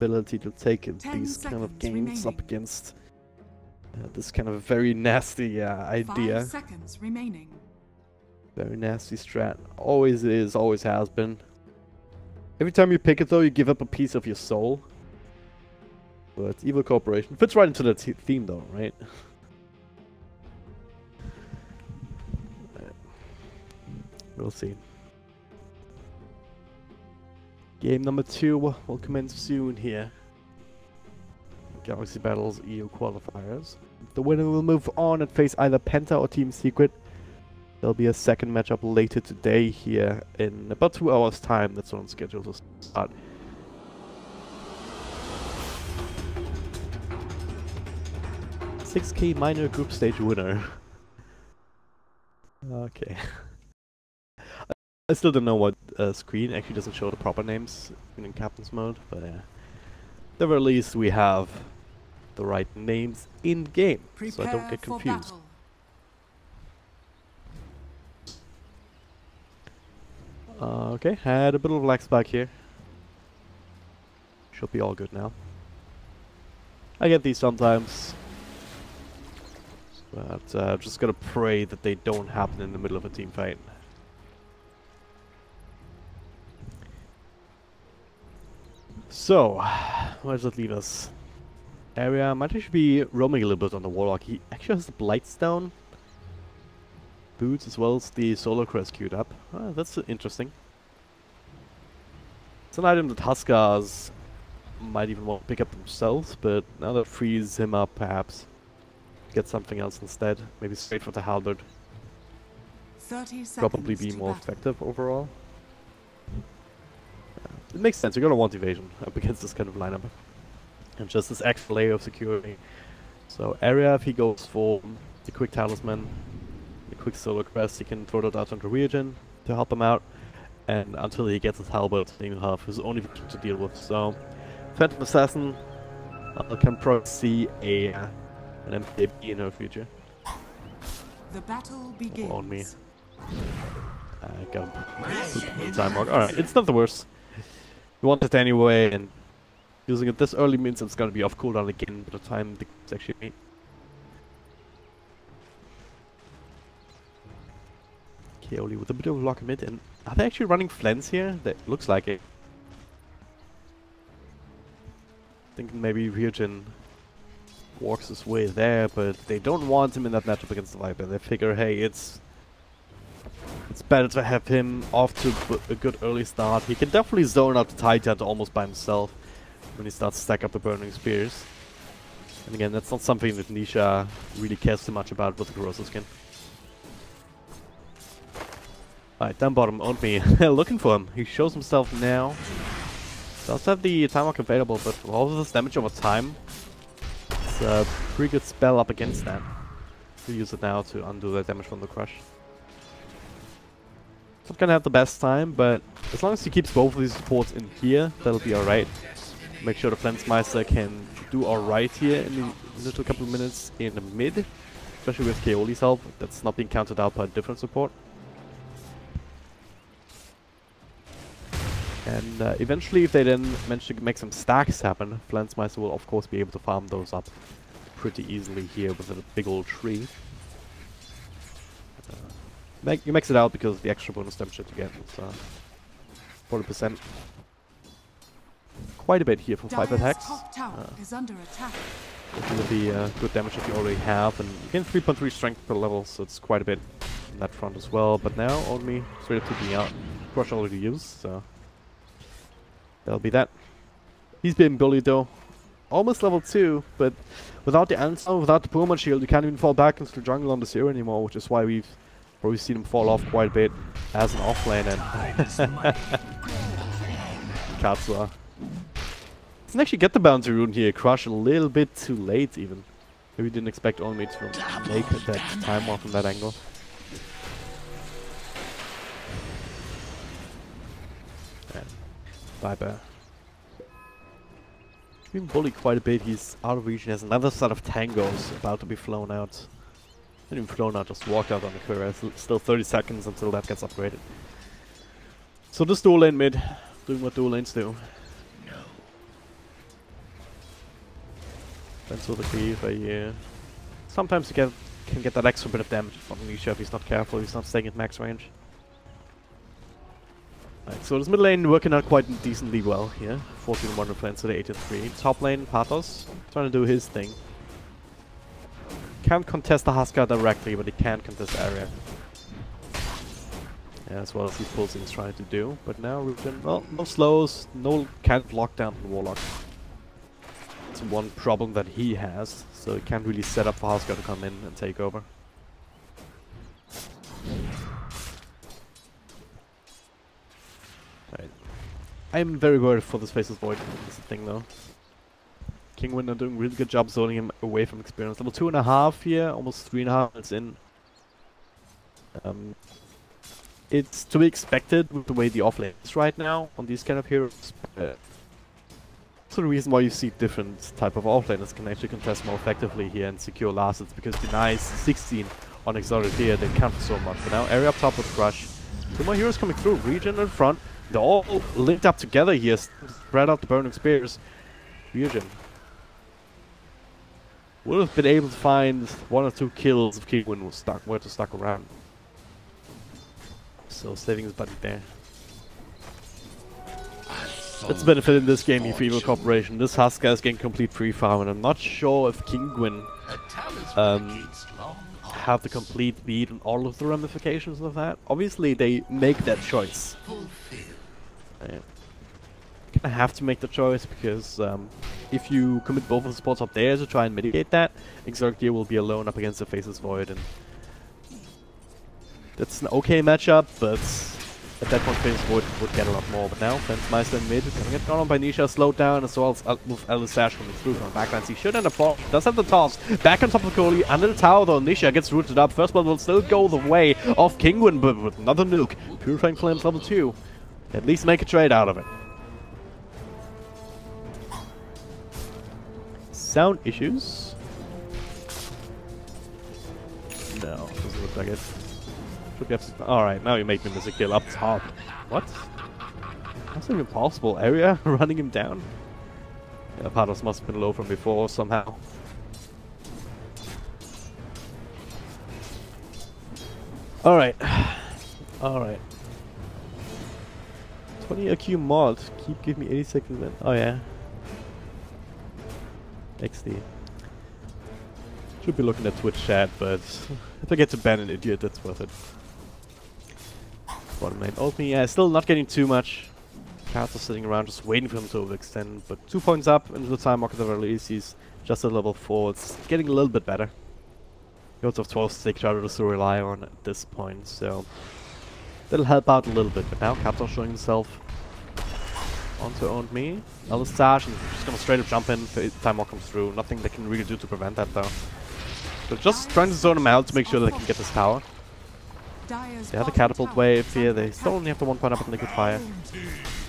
ability to take these kind of games up against this kind of very nasty idea. 5 seconds remaining. Very nasty strat. Always is, always has been. Every time you pick it though, you give up a piece of your soul. But evil cooperation fits right into the theme though, right? We'll see. Game number 2 will commence soon here. Galaxy Battles EU qualifiers. The winner will move on and face either Penta or Team Secret. There'll be a second matchup later today here in about 2 hours time. That's on schedule to start. $6K minor group stage winner. Okay. I still don't know what screen actually doesn't show the proper names in captain's mode, but at the very least we have the right names in game, so I don't get confused. Okay, had a bit of lag spike here. Should be all good now. I get these sometimes, but just gotta pray that they don't happen in the middle of a team fight. So, where does it leave us? Area might actually be roaming a little bit on the Warlock. He actually has the Blightstone boots as well as the Solar Crest queued up. That's interesting. It's an item that Huskars might even want to pick up themselves, but now that frees him up, perhaps get something else instead. Maybe straight for the Halberd. 30 seconds probably be more effective overall. It makes sense, you're gonna want evasion up against this kind of lineup. And just this extra layer of security. So area, if he goes for the quick talisman, the quick solar crest, he can throw that out onto Ryujin to help him out. And until he gets his halberd, he'll have his own evasion to deal with. So Phantom Assassin can probably see an MKB in her future. The battle begins. On me. I got him. Time mark. Alright, it's not the worst. We want it anyway, and using it this early means it's gonna be off cooldown again by the time it's actually made. Kaoli with a bit of lock mid, and are they actually running Flens here? That looks like it. Thinking maybe Ryujin walks his way there, but they don't want him in that matchup against the Viper. They figure, hey, it's better to have him off to a good early start. He can definitely zone out the Titan almost by himself when he starts to stack up the Burning Spears. And again, that's not something that Nisha really cares too much about with the corrosive skin. Alright, down bottom, owned me. Looking for him. He shows himself now. Does have the time mark available, but for all of this damage over time, it's a pretty good spell up against that. We'll use it now to undo that damage from the crush. Not gonna have the best time, but as long as he keeps both of these supports in here, that'll be alright. Make sure the Flensmeister can do alright here in the little couple of minutes in the mid, especially with Kaoli's help. That's not being countered out by a different support. And eventually, if they then manage to make some stacks happen, Flensmeister will of course be able to farm those up pretty easily here with a big old tree. You max it out because of the extra bonus damage that you get. It's 40%. Quite a bit here for 5 attacks. Is under attack. It will be good damage if you already have, and you gain 3.3 strength per level, so it's quite a bit on that front as well. But now only straight up to me out. Crush already used, so that'll be that. He's been bullied though. Almost level 2, but without the answer, without the Puma shield, you can't even fall back into the jungle on the 0 anymore, which is why we've probably seen him fall off quite a bit as an offlane. And Katsua doesn't actually get the bounty rune here. Crush a little bit too late even. Maybe didn't expect only to make that time off from that angle. And Viper being bullied quite a bit. He's out of region. He has another set of tangos about to be flown out. Not even flown out, just walked out on the courier. Still 30 seconds until that gets upgraded. So this dual lane mid, doing what dual lanes do. Fence with the Cleaver, yeah. Sometimes you can get that extra bit of damage from Nisha if he's not careful, he's not staying at max range. Right, so this mid lane working out quite decently well here. 14-1 defense to the 8-3. Top lane, Pathos, trying to do his thing. Can't contest the Huskar directly, but he can contest the area. Yeah, as well as these pulsing is trying to do. But now Regen, well, no slows, no kind of lockdown from Warlock. It's one problem that he has, so he can't really set up for Huskar to come in and take over. Right. I'm very worried for this Faceless Void. This is the thing though. Kinguin are doing a really good job zoning him away from experience. Level 2.5 here, almost 3.5 minutes in. It's to be expected with the way the offlane is right now on these kind of heroes. That's the reason why you see different type of offlaners can actually contest more effectively here and secure last. It's because denies 16 on Exotic here, they count so much. But now area up top with Crush. Two more heroes coming through, Regen in front. They're all linked up together here, spread out the burning spears. Regen would have been able to find 1 or 2 kills if Kinguin was were to stuck around. So saving his buddy there. That's the benefit in this game of Evil Corporation. This Huskar is getting complete free farm, and I'm not sure if Kinguin have the complete lead on all of the ramifications of that. Obviously they make that choice. Kind of have to make the choice because if you commit both of the spots up there to try and mitigate that, Exarchia will be alone up against the Faceless Void, and that's an okay matchup, but at that point Faceless Void would get a lot more. But now Fencemeister in mid, gonna get gone on by Nisha, slowed down, as well as with Elisash coming through from the backlines. He should end up falling, does have the toss, back on top of Kohli, under the tower though. Nisha gets rooted up, first blood will still go the way of Kinguin, but with another nuke. Purifying Flames level 2, at least make a trade out of it. Sound issues? No, doesn't look like it. Should get. Alright, now you make me miss a kill up top. What? That's not even possible. Area running him down? Yeah, Pathos must have been low from before somehow. Alright. Alright. 20 AQ mod. Keep giving me 80 seconds then. Oh yeah. XD. Should be looking at Twitch chat, but if I get to ban an idiot, that's worth it. Bottom lane ult me, yeah, still not getting too much. Cats are sitting around just waiting for him to overextend, but 2 points up into the time market of release. He's just at level 4. It's getting a little bit better. He also have 12 stick chargers to rely on at this point, so that'll help out a little bit. But now Cats are showing himself onto owned me. Elisash, and just gonna straight up jump in if Time Walk comes through. Nothing they can really do to prevent that though. They're just trying to zone him out to make sure that they can get this tower. They have the catapult wave here, they still only have the 1 point up in liquid fire.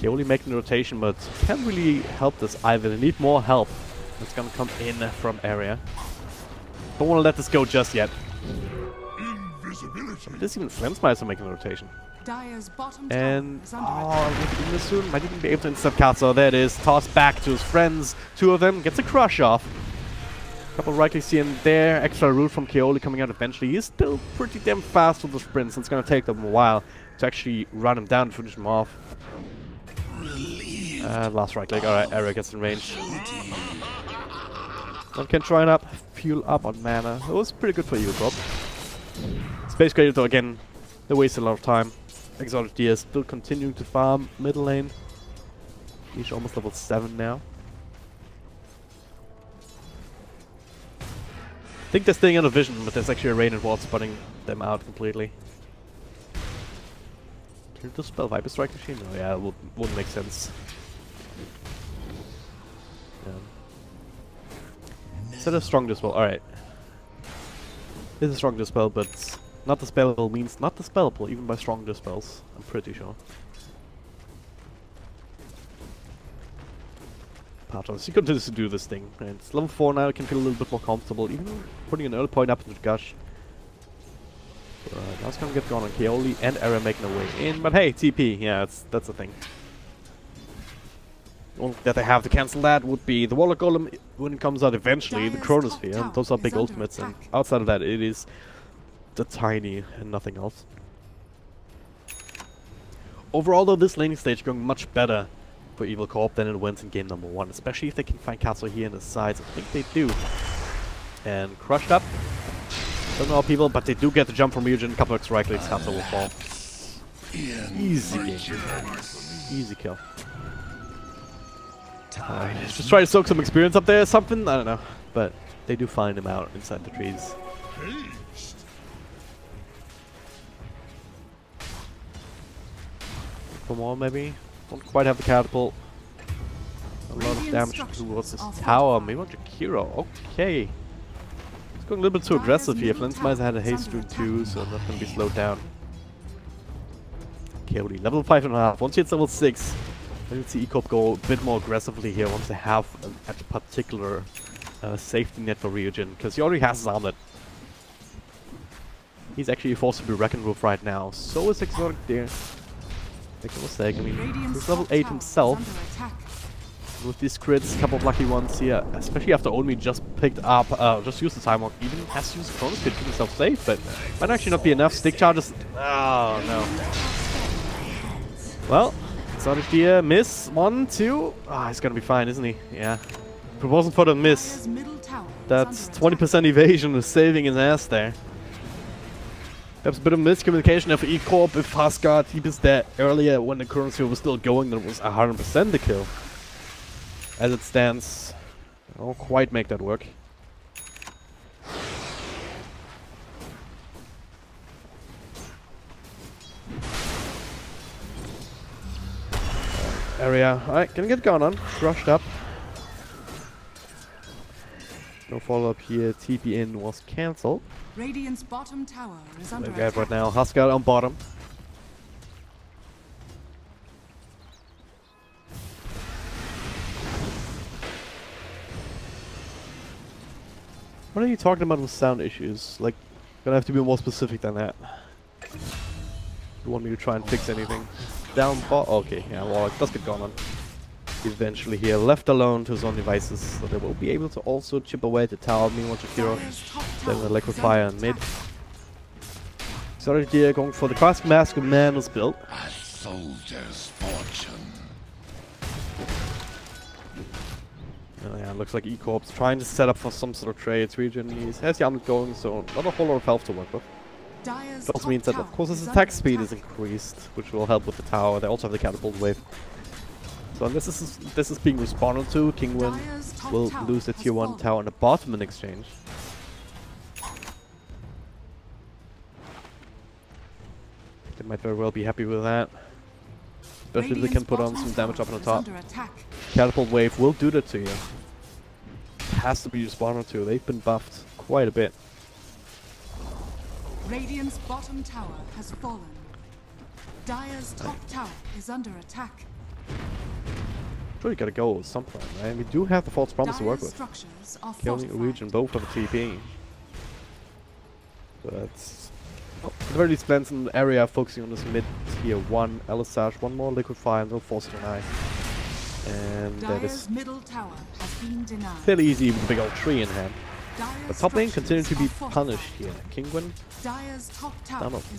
They only making the rotation, but can't really help this either. They need more help. It's gonna come in from area. Don't wanna let this go just yet. This even Flemsmeister making the rotation. And oh, this soon might even be able to intercept Katsu. There it is. Tossed back to his friends. 2 of them gets a crush off. Couple right clicks here and there. Extra root from Keoli coming out eventually. He's still pretty damn fast with the sprints. It's gonna take them a while to actually run him down and finish him off. Last right click. Alright, Era gets in range. One can try and fuel up on mana. That was pretty good for you, Bob. Space Creator though, again, they wasted a lot of time. Exotic Deer still continuing to farm middle lane. He's almost level 7 now. I think they're staying out of vision, but there's actually a rain and ward spotting them out completely. Can you dispel Viper Strike Machine? Oh yeah, it wouldn't make sense. Instead of Strong Dispel, alright. It's a Strong Dispel, but not dispellable means not dispellable, even by Strong Dispels, I'm pretty sure. Pathos, he continues to do this thing. And it's level 4 now, he can feel a little bit more comfortable, even putting an early point up into the Gush. Now it's gonna get gone on Keoli and Era making a way in, but hey, TP, yeah, that's the thing. Only that they have to cancel that would be the Warlock Golem when it comes out eventually, the Chronosphere, and those are big ultimates, and outside of that it is the tiny and nothing else. Overall though, this laning stage going much better for Evil Corp than it went in game number 1, especially if they can find Castle here in the sides. I think they do. And crushed up. Don't know how people, but they do get the jump from Ryujin, a couple of right clicks, Castle will fall. Easy game. Easy kill. Just try to soak some experience up there or something, I don't know. But they do find him out inside the trees. Come on, maybe. Don't quite have the catapult. A lot of damage towards this tower. Maybe on Jakiro. Okay. It's going a little bit too aggressive here. Flensmeiser had a haste rune too, so not going to be slowed down. Coyote, level 5.5. Once he hits level 6, maybe see Ecorp go a bit more aggressively here once they have a particular safety net for Ryujin, because he already has his armlet. He's actually forced to be reckoned with right now. So is Exotic there. Make no mistake, I mean, he's level 8 himself. With these crits, a couple of lucky ones here, especially after Only just picked up, just used the Time Walk, even has to use the Chronos to keep himself safe, but might actually not be enough. Stick charges. Oh no. Well, Exotic here, miss. 1, 2. Ah, he's gonna be fine, isn't he? Yeah. If it wasn't for the miss, that's 20% evasion is saving his ass there. Perhaps a bit of miscommunication there for Ecorp. If Huskar, he was there earlier when the Chronosphere was still going, then it was 100% the kill. As it stands, I don't quite make that work. Area, alright, gonna get going on. Crushed up. No follow up here. TP in was cancelled. Radiant's bottom tower is under attack. attack Right now, Huskar on bottom. What are you talking about with sound issues? Like, gonna have to be more specific than that. You want me to try and fix anything? Down bot? Okay, yeah, well, it does get going on. Eventually here, left alone to his own devices, so they will be able to also chip away at the tower. Meanwhile, Jakiro, then the Liquefier in mid. Sorry, dear, going for the Cosmic Mask of Madness build. A soldier's fortune. Oh yeah, looks like Ecorp's trying to set up for some sort of trades region. He has the armlet going, so not a whole lot of health to work with. It also means that, of course, his attack speed is increased, which will help with the tower. They also have the catapult wave. So this is being responded to. Kinguin will lose the tier 1 tower on the bottom in exchange. They might very well be happy with that. Especially if they can put on some damage up on the top. Catapult wave will do that to you. Has to be responded to. They've been buffed quite a bit. Radiant's bottom tower has fallen. Dire's top tower is under attack. Sure, you gotta go at some point, right? We do have the false promise to work with. Killing a region, both have a TP. But at the very least, plans in the area focusing on this mid tier 1 Elisage, one more Liquefy, and they'll force it deny. And that is fairly easy with a big old tree in hand. But top lane continue to be punished here. Kinguin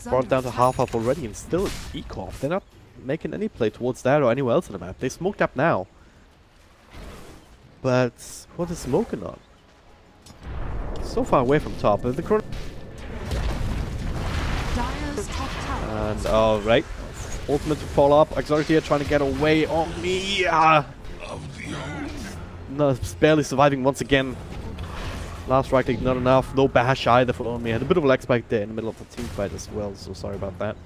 brought down to half up already, and still Ecorp. They're not making any play towards that or anywhere else on the map. They smoked up now. But what is smoking on? So far away from top. The chrono and alright. Ultimate to fall up. Exotic here trying to get away on me. No, barely surviving once again. Last right click, not enough. No bash either for Only. Had a bit of a lag spike there in the middle of the team fight as well, so sorry about that.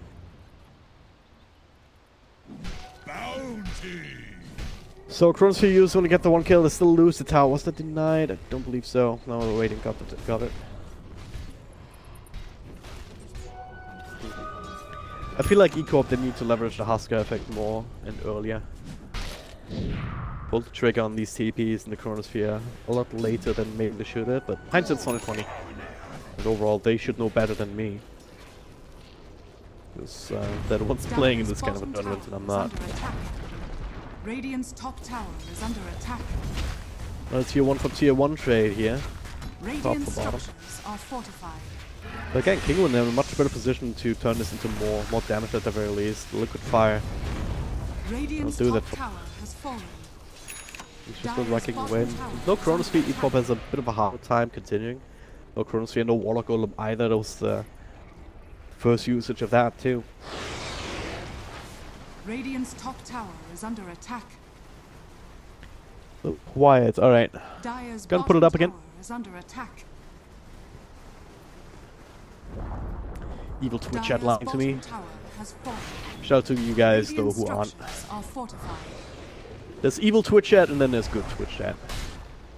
So Chronosphere used only get the 1 kill. They still lose the tower. Was that denied? I don't believe so. No, the waiting got it. I feel like Ecorp, they need to leverage the Huskar effect more and earlier. Pull the trigger on these TPs in the Chronosphere a lot later than maybe they should have, but hindsight's 2020. And overall, they should know better than me. Because they're the ones playing in this kind of a tournament, and I'm not. Radiant's top tower is under attack. Well, tier 1 for tier 1 trade here. Radiant to bottom. structures are fortified. But again, Kinguin in a much better position to turn this into more damage at the very least. Liquid fire. Radiant's do that top for- tower has fallen. He's just not liking away. No Chronosphere, EPOP has a bit of a hard time continuing. No Chronosphere, no Warlock Golem either. That was the first usage of that too. Radiant's top tower is under attack. So quiet, alright. Dire's Gonna put it up bottom again. tower is under attack. Evil Twitch Dire's chat lying to me. bottom tower has fallen. Shout out to you guys though Radiant who aren't. structures are fortified. There's evil Twitch chat and then there's good Twitch chat.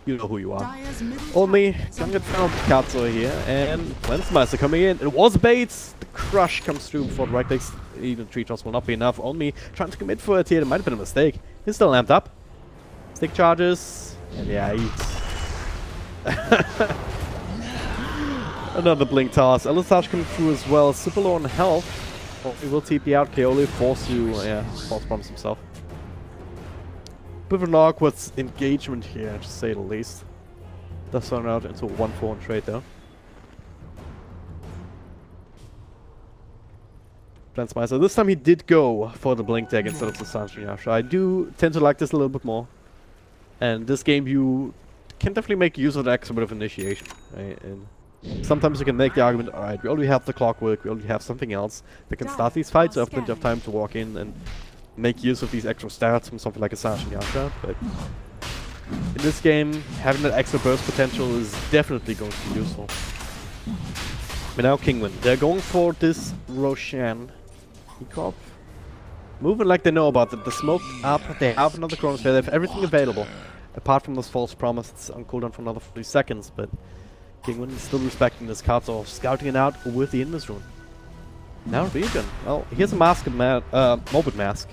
You know who you are. Dire's middle Only tower is gonna under get found Katsuo here and Lensmeister coming in. It was bait. The crush comes through before the right clicks. Even 3 shots will not be enough. Only trying to commit for it here. It might have been a mistake. He's still amped up. Stick charges. And yeah, another blink toss. Elisage coming through as well. Super low on health. Well, he will TP out. Kaoli force you. False promise himself. Bit of an awkward engagement here, to say the least. Does turn out into a 1-4 trade though. Lensmeister. This time he did go for the blink tag instead of the Sanshine Yasha. I do tend to like this a little bit more. And this game you can definitely make use of the extra bit of initiation. Right? And sometimes you can make the argument, alright, we already have the clockwork, we already have something else that can start these fights. I have plenty of time to walk in and make use of these extra stats from something like a Sanshine Yasha. But in this game, having that extra burst potential is definitely going to be useful. But now Kinguin. They're going for this Roshan. Ecop. Moving like they know about it. The smoke up, they have another Chronosphere, they have everything available. Apart from those false promises on cooldown for another 40 seconds, but Kinguin is still respecting this card, so scouting it out with the Invis rune. Now Regen. Well, here's a mask, Morbid Mask.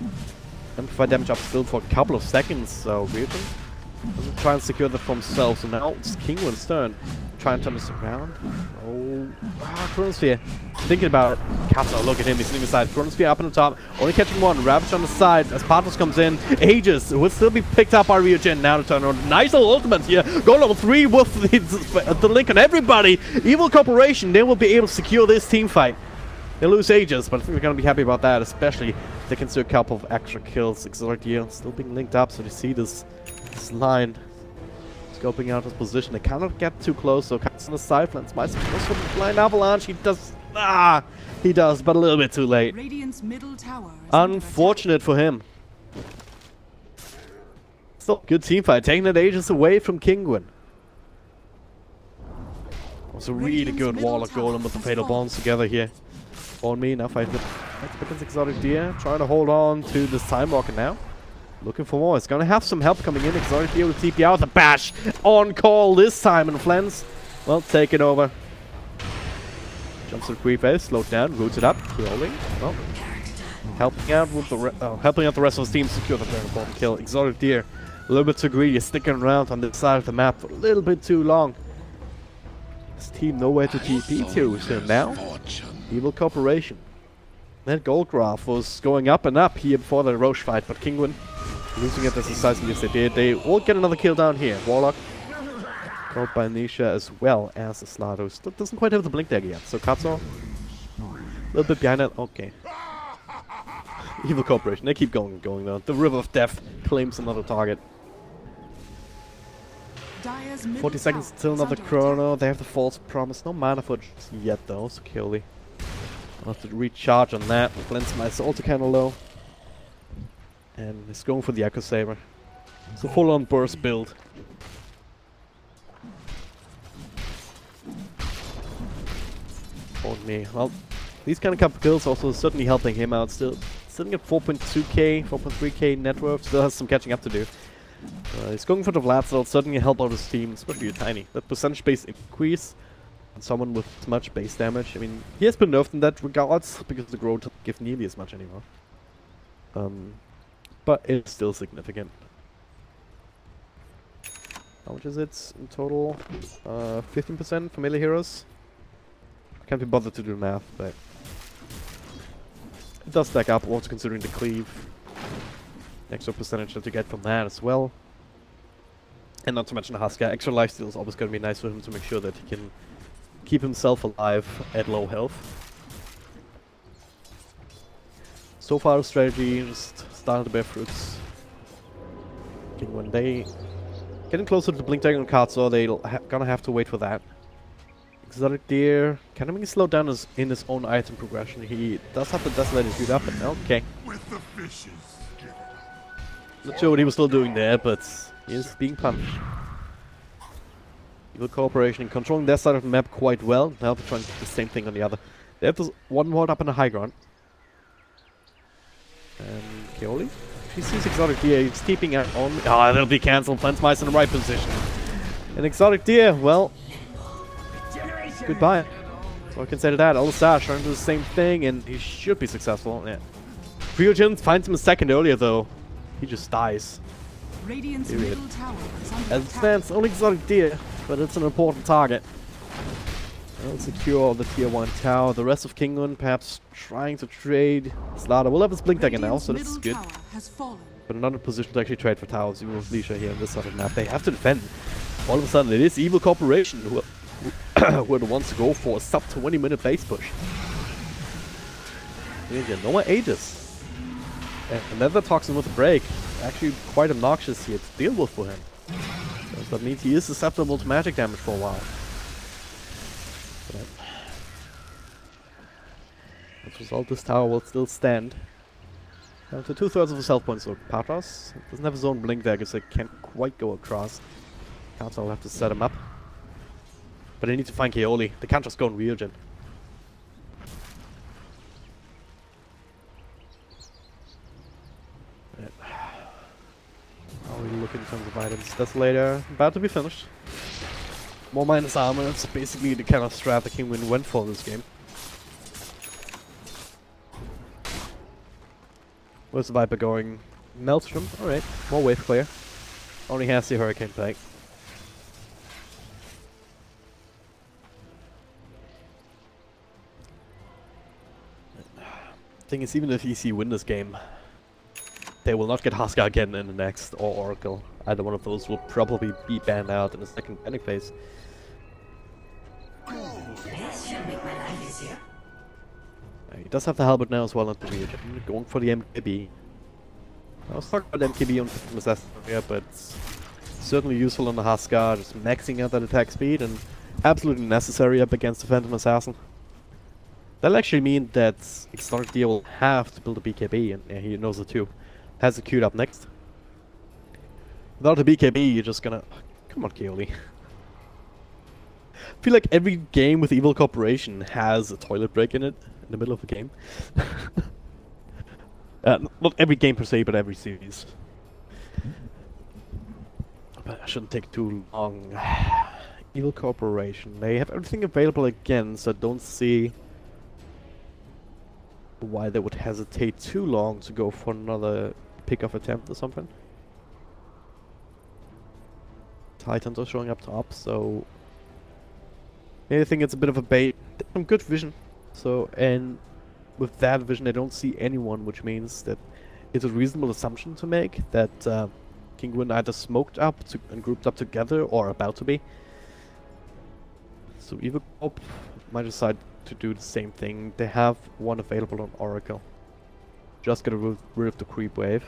Amplify damage up still for a couple of seconds, so Regen doesn't try and secure that for himself, so now it's Kinguin's turn. Try and turn this around. Oh, Chronosphere. Thinking about it. Katsuo, look at him, he's sitting aside. Chronosphere up on the top, only catching one. Ravage on the side as Partners comes in. Aegis will still be picked up by Ryujin. Now to turn around. Nice little ultimate here. Go level 3 with the link on everybody. Evil Corporation, they will be able to secure this team fight. They lose Aegis, but I think they're going to be happy about that, especially if they can see a couple of extra kills. Exordia still being linked up, so you see this line scoping out his position. They cannot get too close, so cuts on the side. Lensmeister goes for the blind avalanche. He does, but a little bit too late. Radiant's middle tower is Unfortunate for him. Still, good team fight, taking that Aegis away from Kinguin. Was a really good Warlock Golem with the Fatal Bones together here. On me, now fighting against Exotic Deer, trying to hold on to this Time Walker now. Looking for more. It's gonna have some help coming in. Exotic Deer with TP out. The bash on call this time, and Flens, well, take it over. Jumps to the creep phase, slowed down, roots it up, killing. Well, helping out with the rest of his team secure the very important kill. Exotic Deer, a little bit too greedy, sticking around on this side of the map for a little bit too long. His team nowhere to TP to, so now Evil Corporation. That gold graph was going up and up here before the Roche fight, but Kinguin losing it as decisively as they did. They will get another kill down here. Warlock caught by Nisha as well as the Slato. Still doesn't quite have the blink dagger yet. So Katsuo, a little bit behind it. Okay. Evil Corporation. They keep going though. The River of Death claims another target. 40 seconds till another chrono. They have the false promise. No mana for yet though. So Kaoli. I'll have to recharge on that. Lensmeister also kind of low. And he's going for the Echo Saber. It's a full-on burst build. On me. Well, these kind of couple kills also certainly helping him out. Still sitting at 4.2k, 4.3k net worth. Still has some catching up to do. He's going for the Vlad, so it'll certainly help out his team, especially a Tiny. That percentage-based increase on someone with as much base damage. I mean, he has been nerfed in that regards because the growth doesn't give nearly as much anymore. But it's still significant. How much is it in total? 15% for melee heroes. Can't be bothered to do math, but it does stack up, also considering the cleave. Extra percentage that you get from that as well. And not to mention Husker, extra lifesteal is always going to be nice for him to make sure that he can keep himself alive at low health. So far the strategy just started to bear fruits. When they getting closer to the Blink Dragon card, so they're gonna have to wait for that. Exotic Deer kind of being slowed down in his own item progression. He does have the Desolated Shoot up, and okay. With the fishes. Not sure what he was still doing there, but he is being punished. Evil Corporation controlling their side of the map quite well. Now they're trying to do the same thing on the other. They have this one ward up in the high ground. And Keoli? She sees Exotic Deer, he's keeping out on. Ah, that'll be cancelled. Flensmeister in the right position. And Exotic Deer, well, goodbye. So I can say to that. Alistar trying to do the same thing, and he should be successful. Yeah. Ryujin finds him a second earlier, though. He just dies. Radiant's middle tower is under As it attack. stands, only Exotic Deer, but it's an important target. I'll secure the tier 1 tower. The rest of Kinguin perhaps trying to trade. Slaughter will have his Blink Dagger now, so that's good. Has fallen. But not in a position to actually trade for towers, even with Leisha here on this side of the map. They have to defend. All of a sudden, it is Evil Corporation who are the ones to go for a sub 20-minute base push. No more Aegis. And Nether Toxin with a break. Actually quite obnoxious here to deal with for him. So that means he is susceptible to magic damage for a while. But as a result, this tower will still stand. Down to 2/3 of his health points, so Patras doesn't have his own Blink Dagger, so can't quite go across. Council will have to set him up. But they need to find Keoli. They can't just go on Ryujin. How are we looking in terms of items? Desolator, about to be finished. More minus armor, it's basically the kind of strat that Kinguin went for this game. Where's the Viper going? Maelstrom, alright. More wave clear. Only has the Hurricane Pike. Thing is, even if EC win this game, they will not get Husker again in the next, or Oracle. Either one of those will probably be banned out in the second banning phase. This should make my life easier. He does have the Halberd now as well, not the Ryujin. Going for the MKB. I was talking about MKB on Assassin here, but certainly useful on the Husker, just maxing out that attack speed and absolutely necessary up against the Phantom Assassin. That'll actually mean that Exotic Deer will have to build a BKB, and yeah, he knows it too. Has it queued up next. Without a BKB, you're just gonna... Come on, Keoli. I feel like every game with Evil Corporation has a toilet break in it, in the middle of the game. Not every game per se, but every series. But I shouldn't take too long. Evil Corporation. They have everything available again, so I don't see why they would hesitate too long to go for another pick-off attempt or something. Titans are showing up top, so I think it's a bit of a bait. Some good vision. So, and with that vision, I don't see anyone, which means that it's a reasonable assumption to make that Kinguin either smoked up and grouped up together or about to be. So Evil Corp might decide to do the same thing. They have one available on Oracle. Just gotta rid of the creep wave.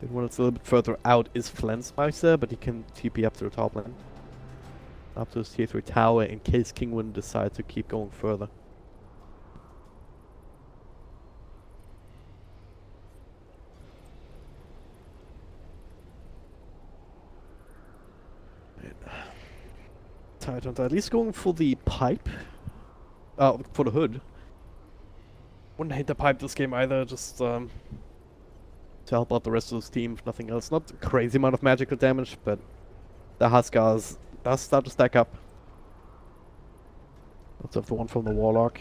The one that's a little bit further out is Flensmeister, but he can TP up to the top lane. Up to his tier 3 tower in case Kinguin decides to keep going further. Titans are at least going for the pipe. For the hood. Wouldn't hate the pipe this game either, just to help out the rest of this team, if nothing else. Not a crazy amount of magical damage, but the Huskars does start to stack up. Let's have the one from the Warlock.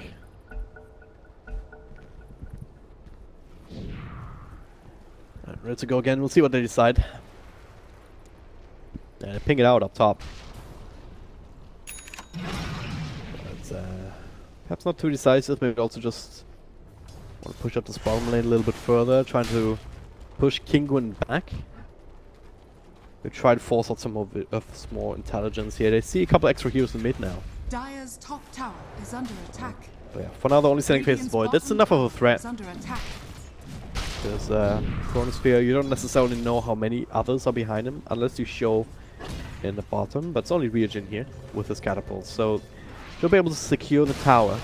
Right, ready to go again. We'll see what they decide. Ping it out up top. But, perhaps not too decisive. Maybe also just Want to push up this bottom lane a little bit further, trying to push Kinguin back. They try to force out some of more intelligence here. They see a couple extra heroes in mid now. Dire's top tower is under attack. But yeah, for now the only standing phase is Void. That's enough of a threat. Under attack. There's Chronosphere, you don't necessarily know how many others are behind him unless you show in the bottom, but it's only Ryujin here with his catapult, so you'll be able to secure the tower.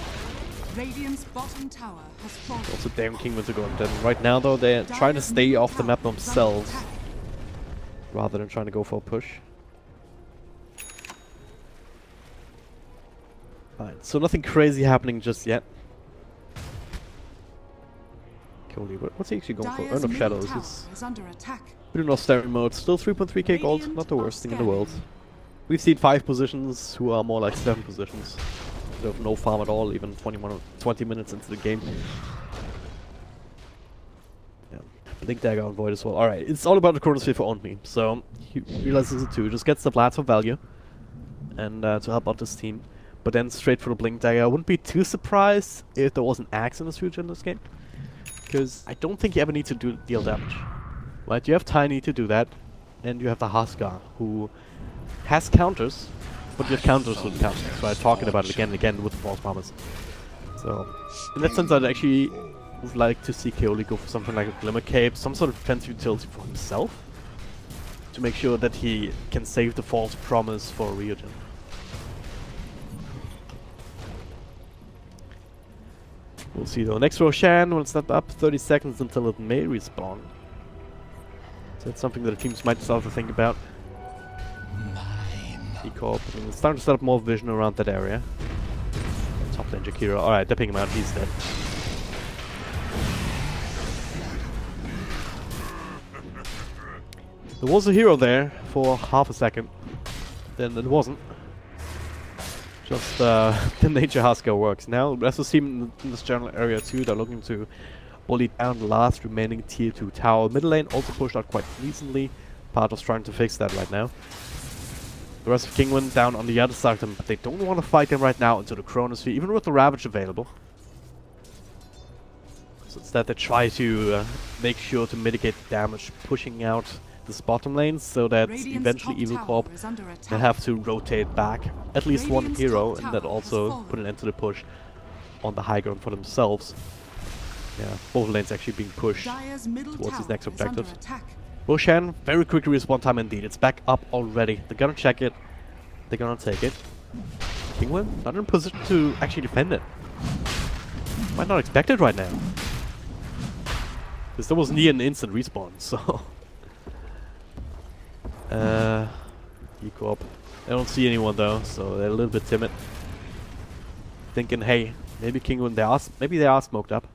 Radiant's bottom tower has fallen. Also damn Kinguin to go on them. Right now though, they're trying to stay off the map themselves rather than trying to go for a push. Fine, so nothing crazy happening just yet. Cody, what's he actually going for? Urn of Shadows. Is under attack. We're in austerity mode, still 3.3k gold, not the worst thing in the world. We've seen 5 positions who are more like 7 positions. They have no farm at all, even 20 minutes into the game. Yeah, Blink Dagger on Void as well. Alright, it's all about the Chronosphere for Onmi, so he realizes it too. Just gets the Blast for value and to help out this team. But then straight for the Blink Dagger. I wouldn't be too surprised if there was an Axe in his future in this game. Because I don't think you ever need to deal damage. Right, you have Tiny to do that, and you have the Huskar, who has counters, but you have counters with counters, right? Talking about it again and again with False Promise. So, in that sense, I'd actually would like to see Keoli go for something like a Glimmer Cape, some sort of defensive utility for himself, to make sure that he can save the False Promise for Ryujin. We'll see though. Next Roshan will step up 30 seconds until it may respawn. So that's something that the teams might start to think about. E-Corp, I mean, it's starting to set up more vision around that area. Top lane Jakiro. Alright, they're picking him out, he's dead. There was a hero there for half a second. Then it wasn't. Just the nature Huskar works. Now, the rest of the team in this general area too, they're looking to bully down the last remaining tier 2 tower. Middle lane also pushed out quite recently. Partos trying to fix that right now. The rest of Kinguin down on the other side of them, but they don't want to fight them right now into the Chronosphere, even with the Ravage available. So instead they try to make sure to mitigate the damage, pushing out this bottom lane so that eventually Evil Corp will have to rotate back at least one hero, and that also put an end to the push on the high ground for themselves. Yeah, both lanes actually being pushed towards his next objective. Roshan, very quick respawn time indeed. It's back up already. They're gonna check it. They're gonna take it. Kinguin not in a position to actually defend it. Might not expect it right now. Because there was near an instant respawn, so... E-Corp. I don't see anyone though, so they're a little bit timid. Thinking, hey, maybe Kinguin, maybe they are smoked up.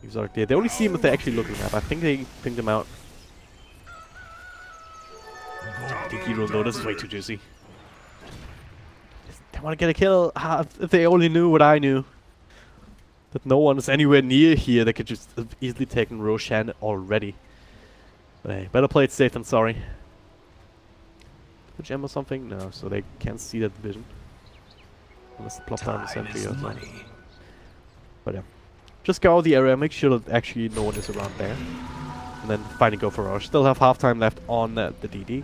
Exotic, they only see him if they're actually looking up. I think they pinged him out. I think you don't know, this is way too juicy. They want to get a kill. If they only knew what I knew. That no one is anywhere near here, they could just have easily taken Roshan already. But hey, better play it safe than sorry. The gem or something? No, so they can't see that vision. Unless they plop down the sentry or something. But yeah. Just scour the area, make sure that actually no one is around there. And then finally go for Rush. Still have half time left on the DD.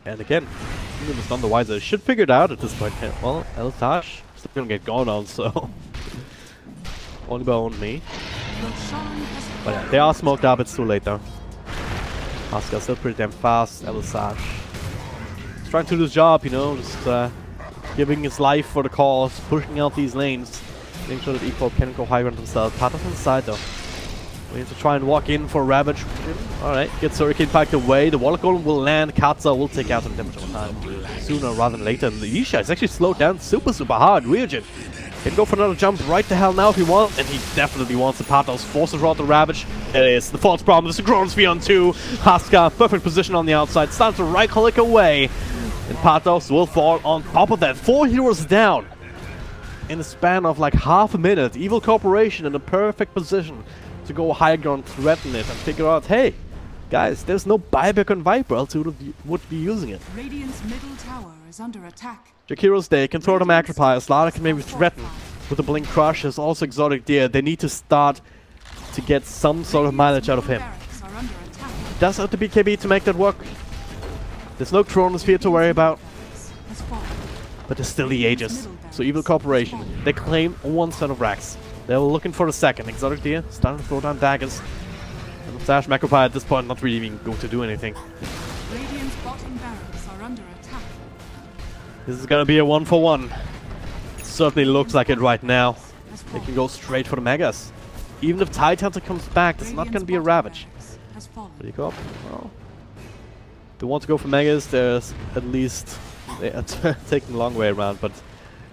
And again, Kinguin is none the wiser. Should figure it out at this point. Well, Eltash still gonna get gone on, so... only by own me. But yeah, they are smoked up, it's too late though. Huskar still pretty damn fast. Eltash he's trying to do his job, you know, just giving his life for the cause, pushing out these lanes, making sure that E-Corp can go high ground himself. Partos on the side though. We need to try and walk in for Ravage. Alright, gets Hurricane packed away. The Water Golem will land. Katza will take out some damage over time. Sooner rather than later. And the Isha is actually slowed down super hard. Ryujin can go for another jump right to hell now if he wants. And he definitely wants the Partos. Forces out the Ravage. It is the False Promise. The Chronosphere on 2. Huskar, perfect position on the outside. Starts to right click away. And Partos will fall on top of that. 4 heroes down. In the span of like half a minute. Evil Corporation in a perfect position to go high ground, threaten it, and figure out, hey, Guys, there's no buyback on Viper, else he would be using it. Radiant's middle tower is under attack. Jakiro's Day can throw the Magnifier, Slardar can maybe threaten with the Blink Crush. There's also Exotic Deer. They need to start to get some sort of mileage out of him. Does have the BKB to make that work. There's no Chronosphere to worry about. But there's still the Aegis. So Evil Corporation, they claim one set of racks. They're looking for the second. Exotic Deer starting to throw down daggers. And Sash Magnifier at this point not really even going to do anything. Radiant's bottom barracks are under attack. This is gonna be a 1-for-1. Certainly looks like it right now. They can go straight for the Megas. Even if Tide Hunter comes back, it's not gonna be a Ravage. There you go. Well, they want to go for Megas. There's at least they are taking the long way around, but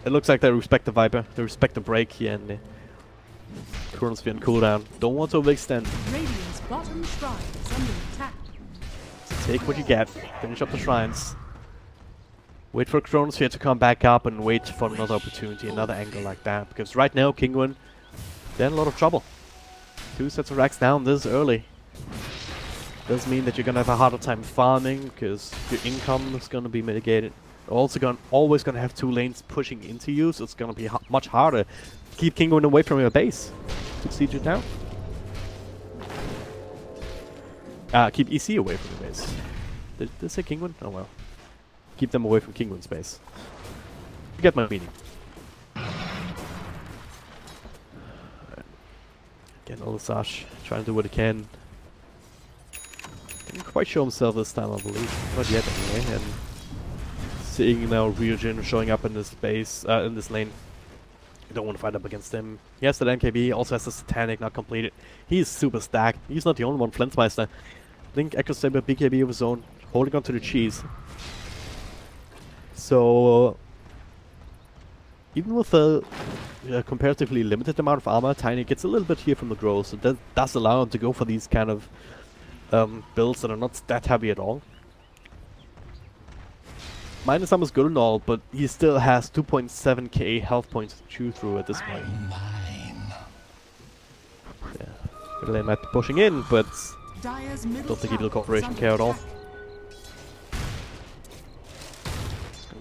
it looks like they respect the Viper. They respect the break here and the Chronosphere and cooldown. Don't want to overextend. Radiant's bottom shrine is under attack. Take what you get. Finish up the shrines. Wait for Chronosphere to come back up and wait for another opportunity, another angle like that. Because right now, Kinguin, they're in a lot of trouble. 2 sets of racks down this early. Does mean that you're gonna have a harder time farming, because your income is gonna be mitigated. Also always gonna have 2 lanes pushing into you, so it's gonna be much harder to keep Kinguin away from your base. To siege it down. Keep EC away from your base. Did they say Kinguin? Oh well. Keep them away from Kinguin's base. You get my meaning. Again, Olisage trying to do what he can. Didn't quite show himself this time, I believe. Not yet, anyway. And seeing now Ryujin showing up in this base, in this lane. You don't want to fight up against him. He has that NKB, also has the Satanic not completed. He's super stacked. He's not the only one. Flensmeister. Link Echo Saber BKB of his own, holding on to the cheese. So, even with a comparatively limited amount of armor, Tiny gets a little bit here from the growth, so that does allow him to go for these kind of builds that are not that heavy at all. Minus armor is good and all, but he still has 2.7k health points to chew through at this point. Yeah, middle lane might be pushing in, but don't think Evil Corporation care at all.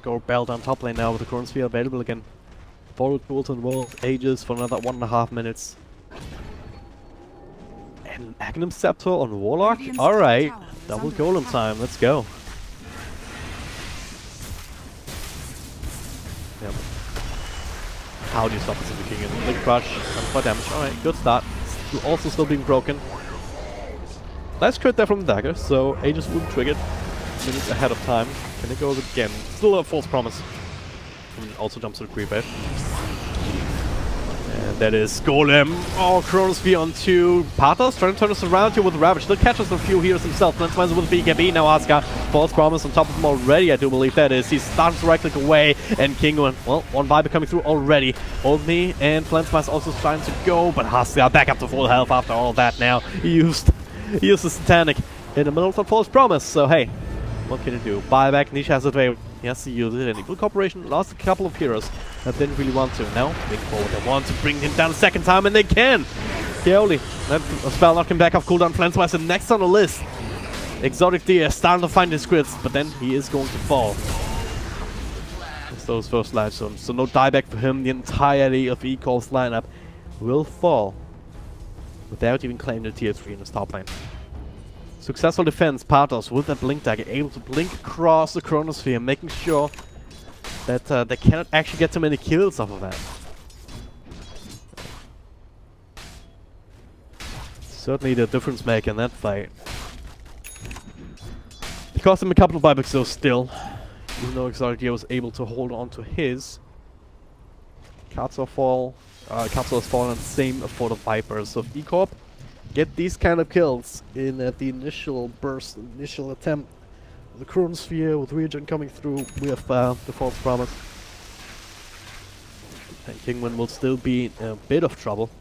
Go Bell down top lane now with the Chronosphere available again. Forward tools and World Aegis for another 1.5 minutes. And Aghanim Scepter on Warlock? Alright, double golem time, let's go. Yep. How do you stop this in the King? Blink Crush, 4 damage, alright, good start. Also still being broken. Nice crit there from the dagger, so Aegis will be triggered minutes ahead of time. Can it go again? Still a false promise. And also jumps to the creep edge. And that is Golem. Oh, Chronosphere on 2. Pathos trying to turn us around here with Ravage. Still catches a few heroes himself. Flensmeister with BKB. Now Asuka. False promise on top of him already, I do believe that is. He's starting to right click away. And Kinguin, well, one Viper coming through already. Old Me and Flensmeister also trying to go. But Asuka back up to full health after all that now. He used the Satanic in the middle of a false promise. So hey. What can it do? Buyback, Niche has it way. He has to use it, and Evil Corporation lost a couple of heroes that didn't really want to. Now, big forward, they want to bring him down a second time, and they can! Keoli, that spell knocking back off cooldown. Flensmeister next on the list. Exotic Deer starting to find his crits, but then he is going to fall. It's those first lives, so no dieback for him. The entirety of E-Call's lineup will fall without even claiming the tier 3 in his top lane. Successful defense, Pathos with that Blink Dagger, able to blink across the Chronosphere, making sure that they cannot actually get too many kills off of that. Certainly the difference maker in that fight. It cost him a couple of buybacks though still, even though Exotic Deer was able to hold on to his. Katsu has fallen, and same for the Vipers. So if E-Corp get these kind of kills in the initial burst, initial attempt. The Chronosphere with Ryujin coming through with the false promise. And Kinguin will still be in a bit of trouble.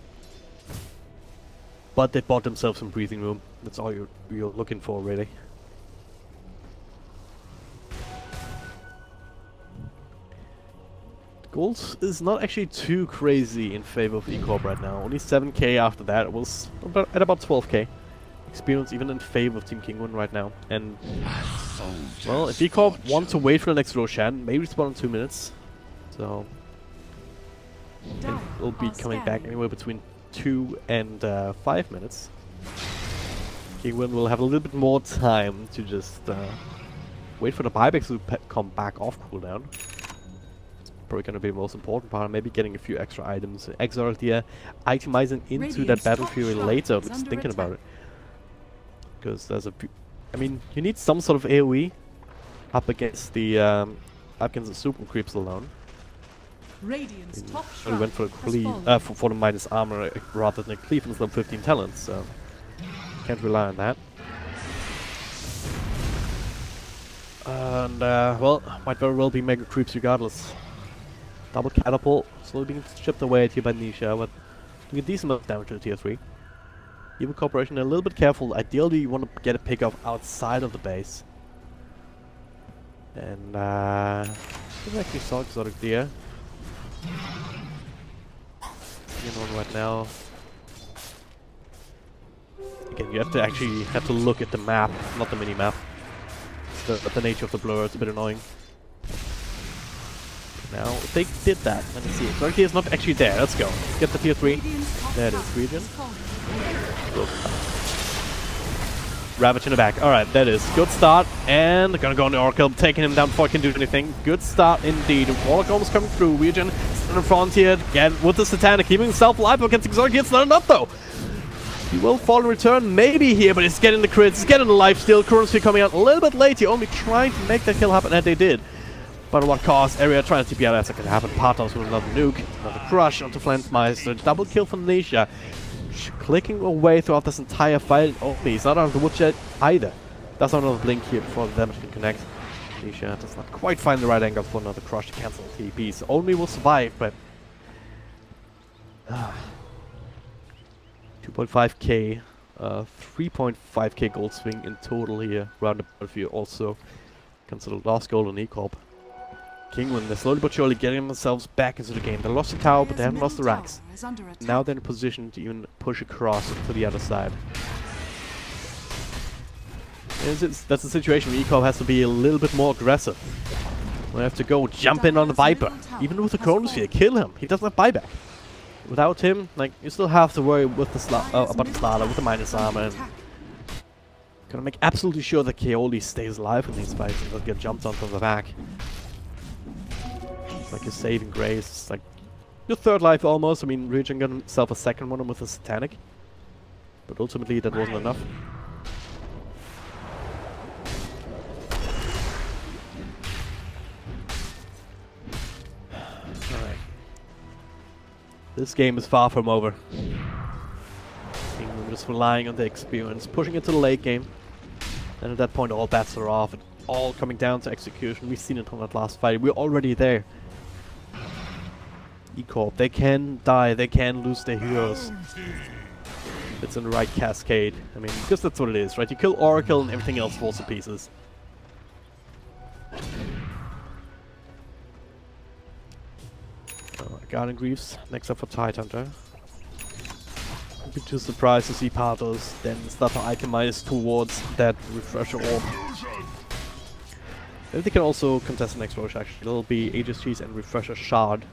But they bought themselves some breathing room. That's all you're looking for, really. Gold is not actually too crazy in favor of E-Corp right now. Only 7k after that. It was at about 12k. experience even in favor of Team Kinguin right now. And Soldier's well, if E-Corp want to fortune. wait for the next Roshan, maybe respawn in 2 minutes. So and we'll be coming back anywhere between 2 and 5 minutes. Kinguin will have a little bit more time to just wait for the buybacks to come back off cooldown. Probably going to be the most important part. Maybe getting a few extra items. Exalt here, itemizing into that Battle Fury later. I'm just thinking about it. Because there's a few, I mean, you need some sort of AoE up against the super creeps alone. Radiant's top So we went for a has cleave, fallen. for the minus armor rather than a cleave instead of 15 talents. So can't rely on that. And well, might very well be mega creeps regardless. Double catapult, slowly being chipped away here by Nisha, but doing a decent amount of damage to the tier 3. Evil Corporation a little bit careful. Ideally you want to get a pick off outside of the base. And there's actually so exotic there. One right now. Again, you have to look at the map, not the mini map. The nature of the blur is a bit annoying. Now they did that. Let me see. Exotic is not actually there. Let's go. Get the tier 3. Radiant's top There it tower is, region. has fallen. Good. Ravage in the back. Alright, that is. Good start. And gonna go on the Oracle, taking him down before I can do anything. Good start indeed. Warlock almost coming through. Region still in front here. Again with the Satanic, keeping himself alive against Exotic. It's not enough though. He will fall in return, maybe here, but he's getting the crits, he's getting the life steal. Currency coming out a little bit late. He only trying to make that kill happen, and they did. But at what cost? Area trying to TP out, that's not gonna happen. Pathos with another nuke, another crush onto Flensmeister. Double kill from Nisha. Clicking away throughout this entire fight. Oh, he's not on the wood yet either. That's another blink here before the damage can connect. Nisha does not quite find the right angle for another crush to cancel the TPs. Only will survive, but 2.5k, 3.5k gold swing in total here. Roundabout if you also consider last gold on E-Corp. Kinguin, they're slowly but surely getting themselves back into the game. They lost the tower, but they haven't lost the racks. Now they're in a position to even push across to the other side. That's the situation where E-Corp has to be a little bit more aggressive. We have to go jump in on the Viper. Even with the Chronosphere, kill him. He doesn't have buyback. Without him, like, you still have to worry with the about the Slaughter, with the minus armor, and gotta make absolutely sure that Kaoli stays alive in these fights and doesn't get jumped on from the back. It's like his saving grace. It's like your third life almost. I mean, Ryujin got himself a second one with a Satanic, but ultimately that wasn't enough. This game is far from over. Kinguin just relying on the experience, pushing into the late game. And at that point all bets are off. It's all coming down to execution. We've seen it on that last fight. We're already there. E-Corp, they can die, they can lose their heroes. It's in the right cascade. I mean, because that's what it is, right? You kill Oracle and everything else falls to pieces. Garden Greaves, next up for Tidehunter. I'd be too surprised to see Pathos then start to itemize towards that Refresher Orb. Maybe they can also contest the next Roche actually. It'll be Aegis Cheese and Refresher Shard.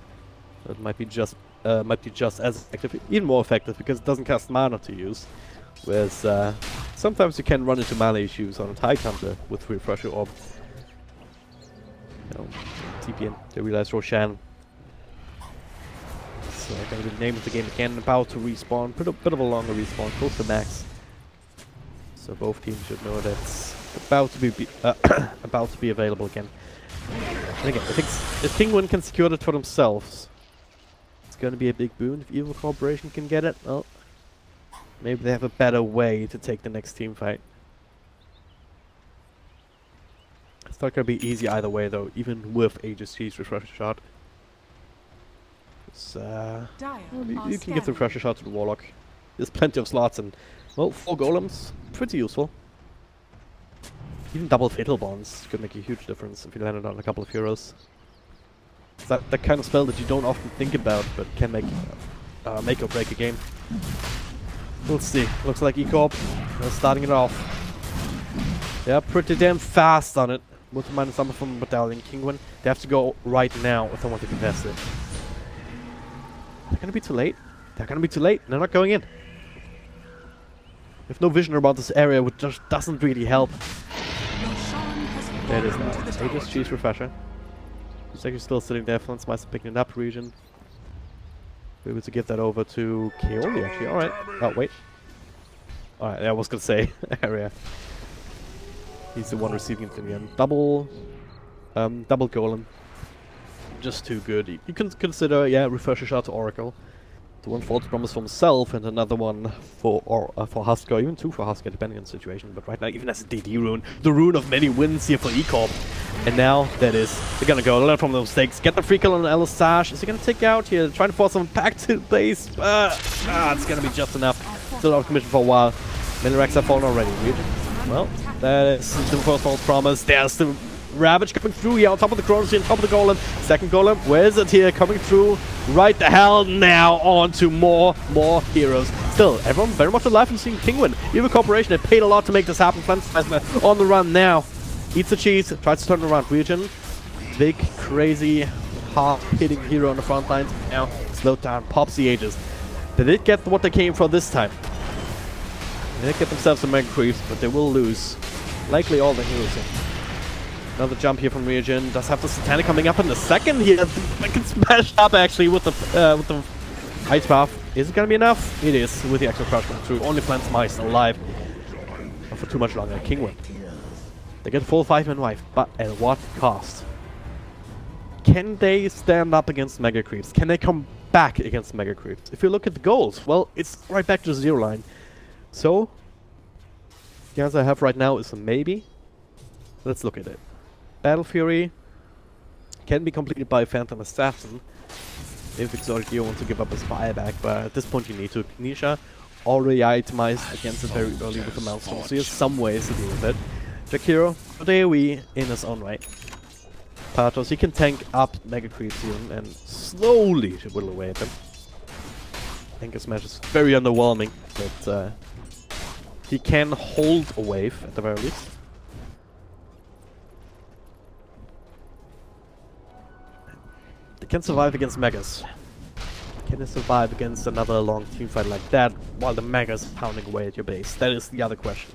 That might be just as effective, even more effective because it doesn't cost mana to use. Whereas sometimes you can run into mana issues on a Tidehunter with Refresher Orb. You know, TPN, they realize Roshan. So going to be the name of the game again, about to respawn, bit of a longer respawn, close to max. So both teams should know that it's about to be available again. And again, if Kinguin can secure it for themselves, it's going to be a big boon. If Evil Corporation can get it, well, maybe they have a better way to take the next team fight. It's not going to be easy either way though, even with Aegis Cheese Refresher Shot. You can give the Refresher Shot to the Warlock. There's plenty of slots and, well, 4 golems, pretty useful. Even double Fatal Bonds could make a huge difference if you landed on a couple of heroes. It's that kind of spell that you don't often think about, but can make or break a game. We'll see. Looks like E-Corp is starting it off. They're pretty damn fast on it. With the minus number from Battalion Kinguin. They have to go right now if they want to contest it. They're gonna be too late. They're gonna be too late. They're not going in. We have no vision about this area, which just doesn't really help. There it is now. Aegis Cheese Refresher. It's actually still sitting there. Flint Smicer picking it up region. We're able to give that over to Kaoli actually. Alright. Oh, wait. Alright, I was gonna say area. He's the one receiving it in the end. Double golem. Just too good. You can consider, yeah, refresher shot to Oracle. The one false promise for himself and another one for Husker, even two for Husker, depending on the situation. But right now, even as a DD rune, the rune of many wins here for E-Corp. And now, that is, they're gonna go, learn from those mistakes, get the free kill on Elisage. Is he gonna take out here, trying to force someone back to base? It's gonna be just enough. Still out of commission for a while. Many racks have fallen already. Well, that is the first false promise. There's the Ravage coming through here on top of the Chronos here, on top of the Golem. Second Golem, where is it here? Coming through right the hell now on to more heroes. Still, everyone very much alive and seeing Kinguin. Evil Corporation, they paid a lot to make this happen. Flint on the run now. Eats the cheese, tries to turn around region. Big, crazy, hard-hitting hero on the front lines. Now, slowed down, pops the Aegis. They did get what they came for this time. They did get themselves some Mega Creeps, but they will lose likely all the heroes here. Another jump here from Region. Does have the Satanic coming up in the second here. I can smash up actually with the Ice Buff. Is it gonna be enough? It is, with the extra crush going through. Only Flint's Mice alive. Not for too much longer. Kinguin. They get a full 5-man wife, but at what cost? Can they stand up against Mega Creeps? Can they come back against Mega Creeps? If you look at the goals, well, it's right back to the 0 line. So, the answer I have right now is a maybe. Let's look at it. Battle Fury can be completed by Phantom Assassin if Exotic Hero wants to give up his buyback, but at this point you need to. Nisha already itemized against it very early with the Maelstrom, so he has some ways to deal with it. Jack Hero, AoE in his own right. Pathos, he can tank up Mega Creeps here and slowly whittle away at them. Anchor Smash is very underwhelming, but he can hold a wave at the very least. They can survive against Megas. Can they survive against another long team fight like that while the Megas are pounding away at your base? That is the other question.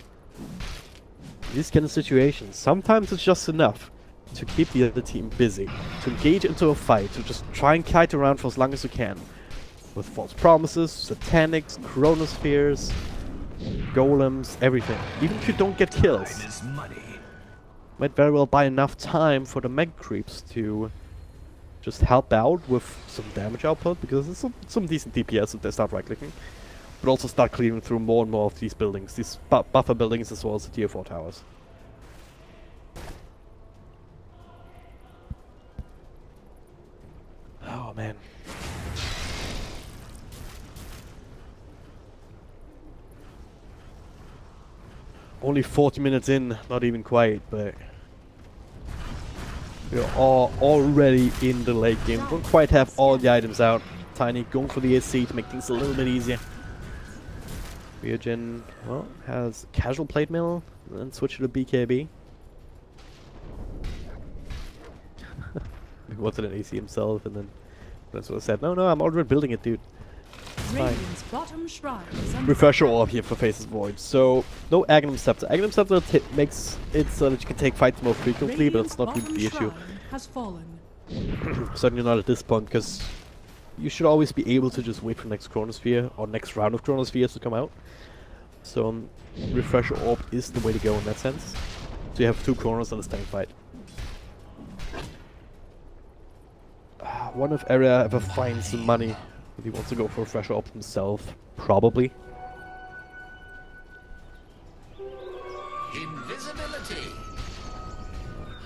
In these kind of situations, sometimes it's just enough to keep the other team busy, to engage into a fight, to just try and kite around for as long as you can. With false promises, satanics, chronospheres, golems, everything. Even if you don't get kills, might very well buy enough time for the Mega Creeps to just help out with some damage output, because it's some decent DPS if they start right-clicking. But also start clearing through more and more of these buildings, these buffer buildings as well as the tier 4 towers. Oh man. Only 40 minutes in, not even quite, but we are already in the late game. Don't quite have all the items out. Tiny going for the SC to make things a little bit easier. Ryujin, well, has casual plate mill, and then switch to the BKB. He wanted an AC himself, and then that's what I said. No, I'm already building it, dude. Radiant's bottom shrine is under Refresher orb here for Faces Void. So, no Aghanim Scepter. Aghanim Scepter makes it so that you can take fights more frequently, but it's not really the issue. has fallen. Certainly not at this point, because you should always be able to just wait for next Chronosphere or next round of Chronospheres to come out. So, Refresher orb is the way to go in that sense. So you have 2 Chronos on a stand fight. One if Area ever finds some money. If he wants to go for a Refresher orb himself, probably. Invisibility.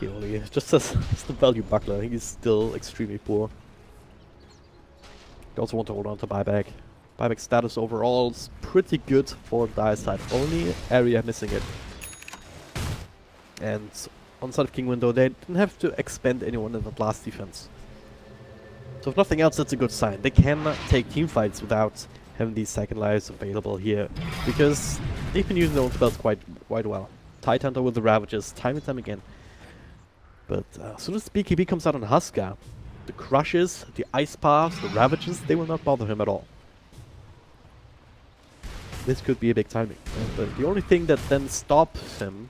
He only just says it's the value buckler. He's still extremely poor. They also want to hold on to buyback. Buyback status overall is pretty good for the Dire side. Only Area missing it. And on the side of Kinguin though, they didn't have to expend anyone in the blast defense. So if nothing else, that's a good sign. They cannot take team fights without having these second lives available here, because they've been using their own spells quite well. Tidehunter with the Ravages, time and time again. But as soon as the BKB comes out on Huskar, the Crushes, the Ice Paths, the Ravages, they will not bother him at all. This could be a big timing. But the only thing that then stops him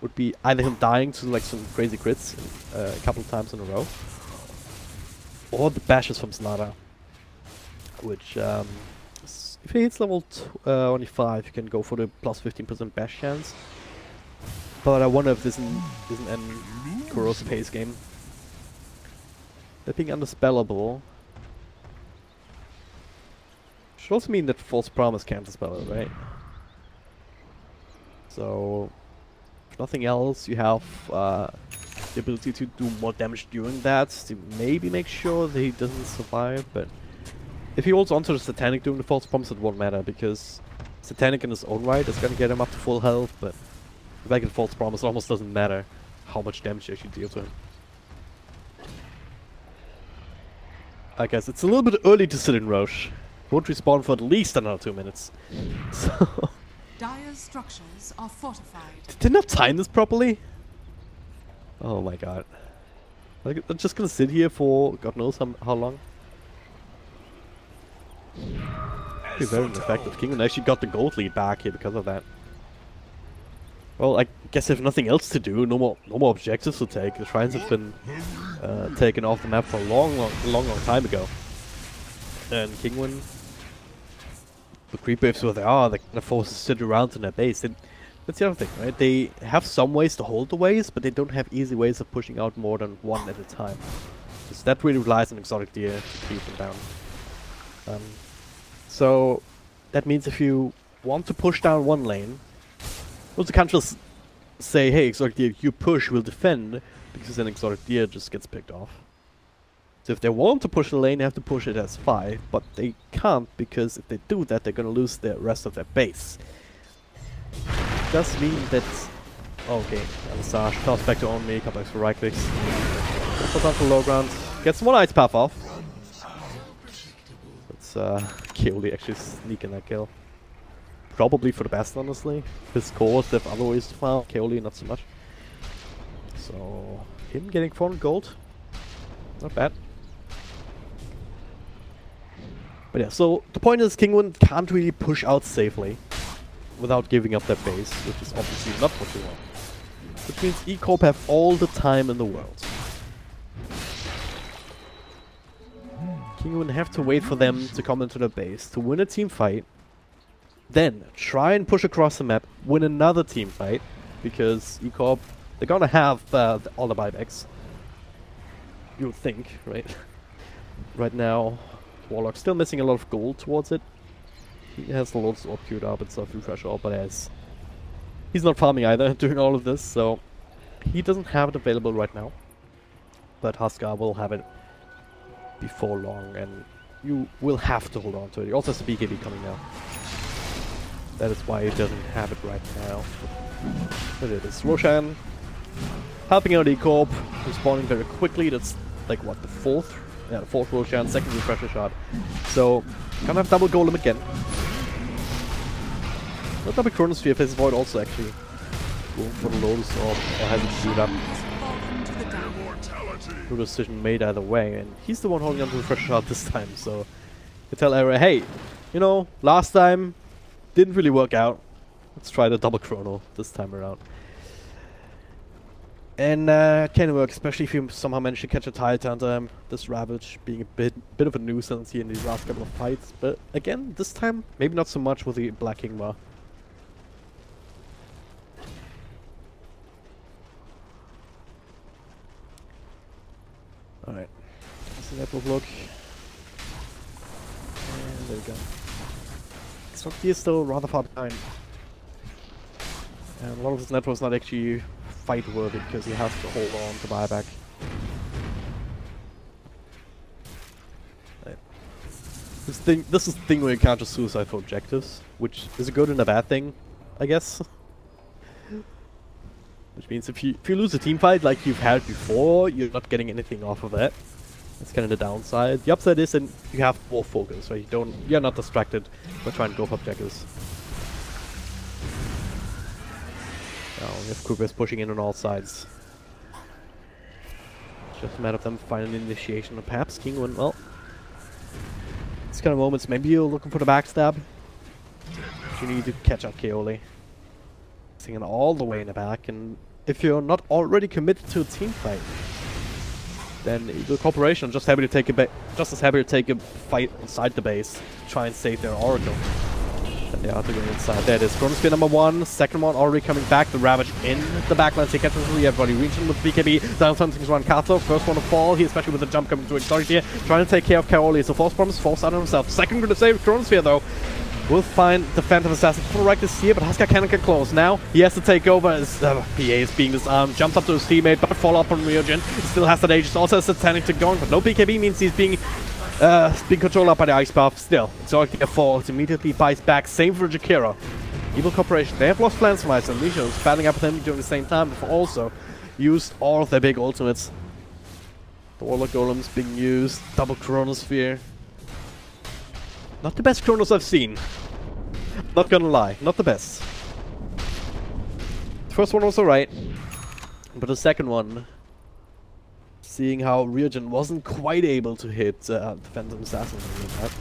would be either him dying to like some crazy crits a couple of times in a row, or the bashes from Snada, which if he hits level 25, you can go for the plus 15% bash chance. But I wonder if this isn't an corrosive pace game. That being undispellable should also mean that False Promise can't dispel it, right? So, if nothing else, you have the ability to do more damage during that to maybe make sure that he doesn't survive. But if he holds onto the Satanic during the False Promise, it won't matter, because Satanic in his own right is gonna get him up to full health, but back in False Promise, it almost doesn't matter how much damage you actually deal to him. I guess it's a little bit early to sit in Roche. Won't respawn for at least another 2 minutes. So Dire's structures are fortified. did they not time this properly? Oh my god. Like, I'm just gonna sit here for God knows how long. Be very ineffective. Kinguin actually got the gold lead back here because of that. Well, I guess if nothing else to do, no more objectives to take. The shrines have been taken off the map for a long time ago. And Kinguin, the creep waves where they are, they're gonna force to sit around in their base. And that's the other thing, right? They have some ways to hold the waves, but they don't have easy ways of pushing out more than one at a time. Because that really relies on exotic deer to keep them down. So that means if you want to push down one lane, well, you can't just say, hey, exotic deer, you push, we'll defend, because then exotic deer just gets picked off. So if they want to push the lane, they have to push it as 5, but they can't, because if they do that, they're gonna lose the rest of their base. Does mean that... Okay, Visage toss back to own me, come back for right clicks. Puts on for low ground, gets one Ice Path off. That's Keoli actually sneaking that kill. Probably for the best, honestly. His cores, they have other ways to farm. Keoli, not so much. So, him getting 400 gold. Not bad. But yeah, so the point is Kinguin can't really push out safely without giving up their base, which is obviously not what you want. Which means E-Corp have all the time in the world. Kinguin have to wait for them to come into their base to win a team fight. Then try and push across the map, win another team fight, because E-Corp, they're gonna have all the buybacks. You would think, right? Right now, Warlock's still missing a lot of gold towards it. He has the loads of queued up and stuff, refresh all, but he's not farming either during all of this, so he doesn't have it available right now. But Huskar will have it before long, and you will have to hold on to it. He also has the BKB coming now. That is why he doesn't have it right now. But it is Roshan helping out E-Corp, responding very quickly. That's like what, the fourth? Yeah, the fourth Roshan, second refresher shot. So, gonna have double golem again. No double Chronosphere if his Void also actually going for the Lotus or has it queued up. No decision made either way, and he's the one holding on to the refresher shot this time, so you tell Era, hey, you know, last time didn't really work out. Let's try the double chrono this time around. And it can work, especially if you somehow manage to catch a Tidehunter. This Ravage being a bit of a nuisance here in these last couple of fights. But again, this time, maybe not so much with the Black Ingmar. Alright. That's the network look. And there we go. He is still rather far behind. And a lot of his network is not actually fight worthy because he has to hold on to buyback. Right. This is the thing where you can't just suicide for objectives, which is a good and a bad thing, I guess. Which means if you lose a team fight like you've had before, you're not getting anything off of that. That's kind of the downside. The upside is that you have more focus, right? You're not distracted by trying to go for objectives. Now we have Kruger's pushing in on all sides. Just a matter of them finding an initiation, or perhaps Kinguin. Well, it's kind of moments. Maybe you're looking for the backstab. But you need to catch up Kaoli. Singing all the way in the back, and if you're not already committed to a team fight, then Eagle Corporation just happy to take just as happy to take a fight inside the base to try and save their Oracle. And they are to go inside. There it is. Chronosphere number 1. Second one already coming back. The Ravage in the backline. They catch everybody. Region with BKB. Down something around Kato. First one to fall. He especially with the jump coming to Exotic here. Trying to take care of Kaoli. So Force Promise falls out on himself. Second going to save Chronosphere though. Will find the Phantom Assassin for the right this year, but Huskar cannot get close. Now he has to take over as PA is being disarmed. Jumps up to his teammate, but follow up on Ryujin. Still has that Aegis. Also has Satanic to going, but no BKB means he's being controlled up by the Ice Buff. Still, Exotic falls. Immediately buys back. Same for Jakira. Evil Corporation. They have lost plans for myself. Nisha was battling up with him during the same time, but also used all of their big ultimates. The Warlock Golems being used. Double Chronosphere. Not the best Chronos I've seen. Not gonna lie, not the best. The first one was alright, but the second one, seeing how Ryujin wasn't quite able to hit the Phantom Assassin like that.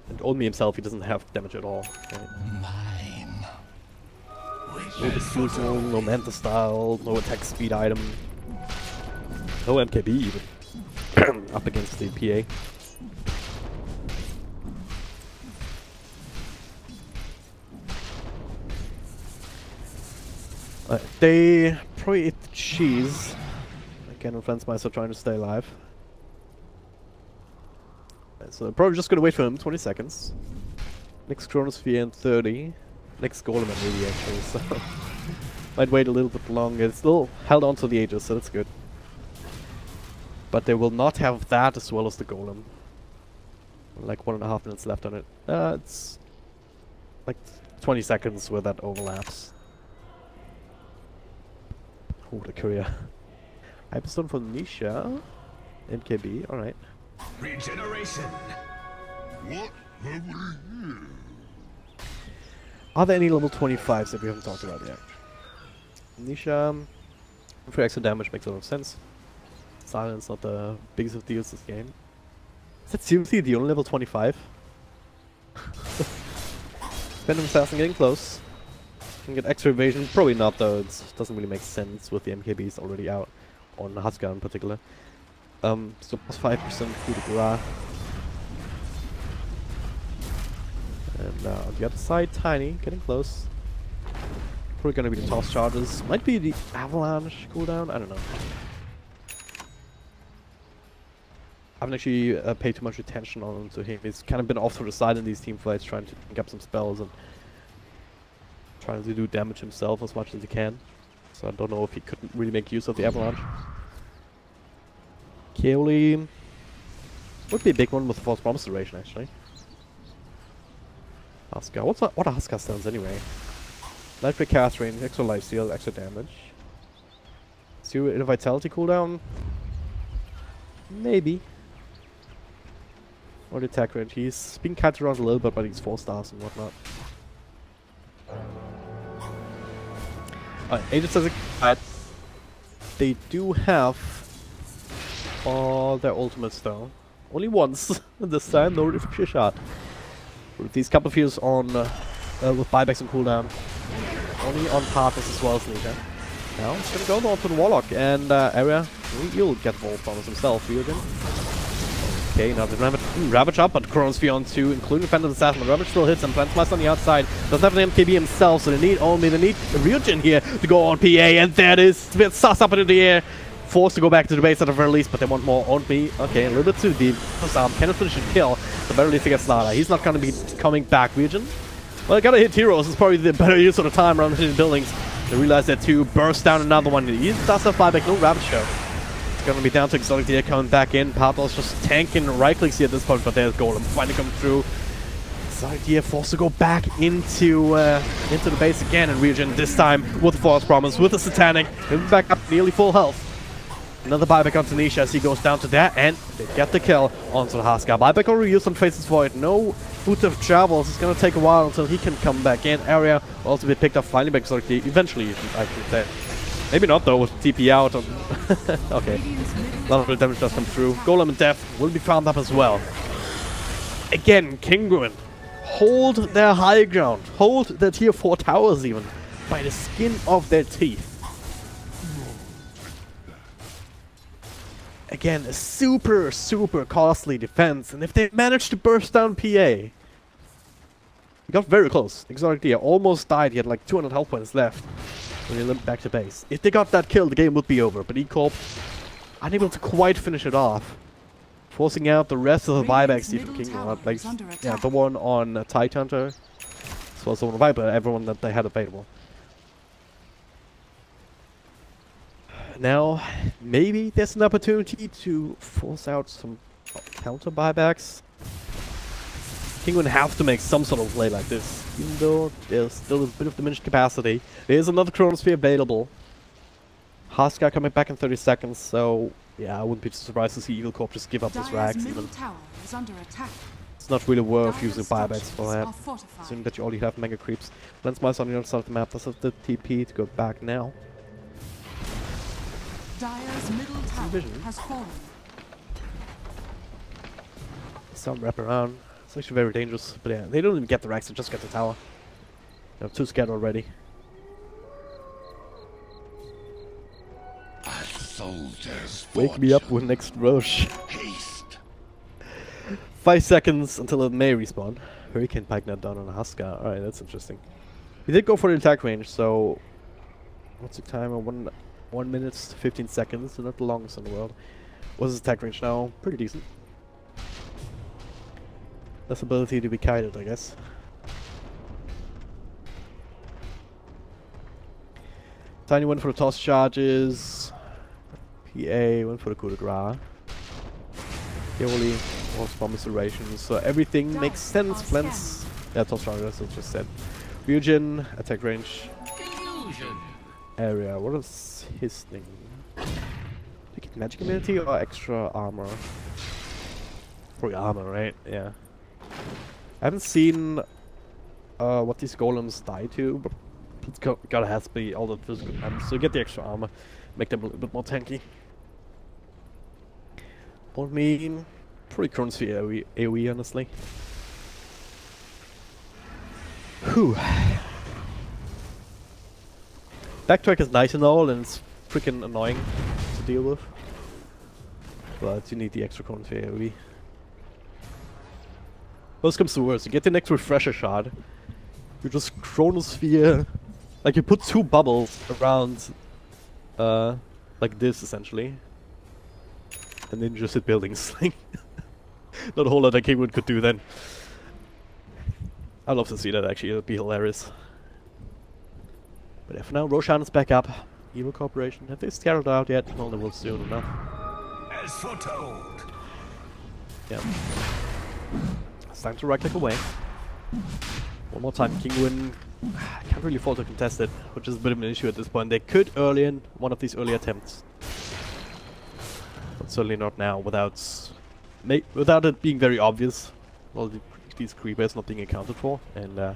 And Olmi himself, he doesn't have damage at all. Right? Mine. No Diffusal, no Manta Style, no attack speed item, no MKB even. Up against the PA. They probably eat the cheese. Again, Friendsmeister trying to stay alive. So they're probably just gonna wait for him 20 seconds. Next Chronosphere in 30. Next Golem maybe actually, so might wait a little bit longer. It's still held on to the Aegis, so that's good. But they will not have that as well as the Golem. Like 1.5 minutes left on it. It's like 20 seconds where that overlaps. Oh, the courier. Hyperstone for Nisha. MKB, alright. Regeneration. What have we here? Are there any level 25s that we haven't talked about yet? Nisha, for extra damage makes a lot of sense. Silence not the biggest of deals this game. Is that seriously the only level 25? Phantom Assassin getting close. Can get extra evasion, probably not though, it doesn't really make sense with the MKBs already out, on Huskar in particular. So plus 5% coup de grace. And on the other side, Tiny, getting close. Probably gonna be the toss charges, might be the avalanche cooldown, I don't know. I haven't actually paid too much attention on to him. He's kind of been off to the side in these team fights, trying to pick up some spells and trying to do damage himself as much as he can. So I don't know if he couldn't really make use of the avalanche. Kaoli would be a big one with the False Promise duration, actually. Huskar. What are Huskar stands anyway? Lightweight cast range, extra life steal, extra damage. Zero vitality cooldown? Maybe. Or the attack range. He's been cut around a little bit by these 4 stars and whatnot. Aegis as a they do have all their ultimates though. Only once this time, no refresh shot. With these couple of heals on with buybacks and cooldown. Only on partners as well as Nisha. Now it's gonna go onto the Warlock and area. You'll get Volt Promise himself, Ryujin. Okay, now the Ravage up, but Chronosphere on 2, including Phantom Assassin. The Ravage still hits and Plantmaster on the outside. Doesn't have an MKB himself, so they need Ryujin here to go on PA, and there it is. A bit sus up into the air. Forced to go back to the base at the very least, but they want more on me. Okay, a little bit too deep. Cannot finish the kill. The better least to get Slaughter. He's not gonna be coming back, Ryujin. Well, gotta hit heroes. It's probably the better use of the time around hitting buildings. They realize that too. Burst down another one. He does have buyback, no Ravage show. Gonna be down to Exotic coming back in. Pathos just tanking right clicks here at this point, but there's Golem finally coming through. Idea forced to go back into the base again in region, this time with the Force Promise, with the Satanic, and back up nearly full health. Another buyback on Tanisha as he goes down to that, and they get the kill onto the Huskar. Buyback already used on Faces Void. No boot of travels. It's gonna take a while until he can come back in. Area will also be picked up finally by Exotic. Eventually, I think that. Maybe not though, with TP out. On okay. A lot of the damage does come through. Golem and Death will be farmed up as well. Again, Kinguin. Hold their high ground. Hold their tier 4 towers even. By the skin of their teeth. Again, a super, super costly defense. And if they manage to burst down PA. He got very close. Exotic Deer almost died. He had like 200 health points left when he limped back to base. If they got that kill, the game would be over. But E-Corp unable to quite finish it off. Forcing out the rest of the buybacks even Kinguin. Like, yeah, the one on Tide Hunter. As well as the one on Viper, everyone that they had available. Now, maybe there's an opportunity to force out some counter buybacks. Kinguin have to make some sort of play like this, even though there's still a bit of diminished capacity. There's another Chronosphere available. Huskar coming back in 30 seconds, so yeah, I wouldn't be surprised to see Evil Corp just give up his rags even. It's not really worth using buybacks for that, assuming that you already have mega creeps. Lensmice on the other side of the map, does have the TP to go back now. Dire's middle tower has fallen. Some wrap around. It's actually very dangerous, but yeah, they don't even get the racks, they just get the tower. They're too scared already. Wake me up with next rush. Haste. 5 seconds until it may respawn. Hurricane Pike not down on a Huskar. Alright, that's interesting. He did go for the attack range, so what's the timer? 1 minute 15 seconds, so not the longest in the world. What's his attack range now? Pretty decent. Less ability to be kited, I guess. Tiny went for the toss charges. PA went for the coup de grace. Heavily was bomb acceleration, so everything makes sense. Flens, yeah, toss charges, as I just said. Ryujin, attack range. Area, what is his thing? Do you get magic immunity or extra armor? Probably armor, right? Yeah. I haven't seen what these golems die to, but it's gotta have to be all the physical damage. So get the extra armor, make them a little bit more tanky. I mean, pretty Chronosphere AoE, honestly. Whew. Backtrack is nice and all, and it's freaking annoying to deal with. But you need the extra Chronosphere AoE. Worst comes to worst, you get the next refresher shot. You just Chronosphere, like you put 2 bubbles around, like this essentially. And then you just hit buildings. Not a whole lot that Kinguin could do then. I'd love to see that actually, it would be hilarious. But yeah, for now, Roshan is back up. Evil Corporation, have they scattered out yet? Well, they will soon enough. As foretold. Yeah. It's time to right-click away. One more time, Kinguin can't really afford to contest it, which is a bit of an issue at this point. They could early in one of these early attempts. But certainly not now, without it being very obvious. Well, these creepers not being accounted for, and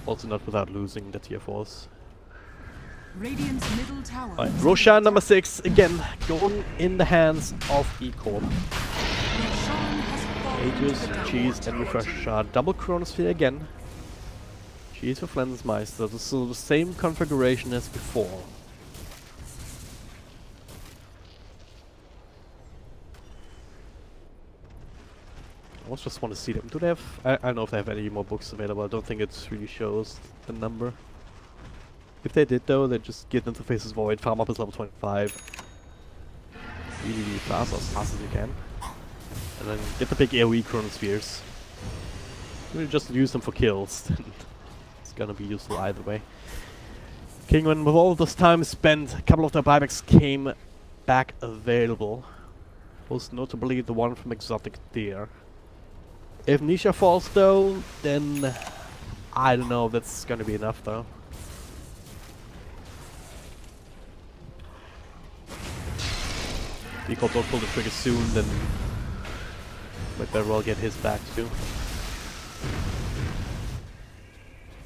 also not without losing the tier 4s. Radiant's middle tower. Right, Roshan number 6, again, going in the hands of E-Corp. Aegis, Cheese, and Refresh Shard. Double Chronosphere again. Cheese for Flensmeister. So the same configuration as before. I also just want to see them. Do they have... I don't know if they have any more books available. I don't think it really shows the number. If they did though, they just get into Faces Void, farm up his level 25. Really fast, as fast as you can. And then get the big AoE Chronospheres. Really just use them for kills. It's gonna be useful either way. Kinguin, with all this time spent, a couple of their buybacks came back available. Most notably the one from Exotic Deer. If Nisha falls though, then I don't know if that's gonna be enough though. If don't pull the trigger soon, then might very well get his back too.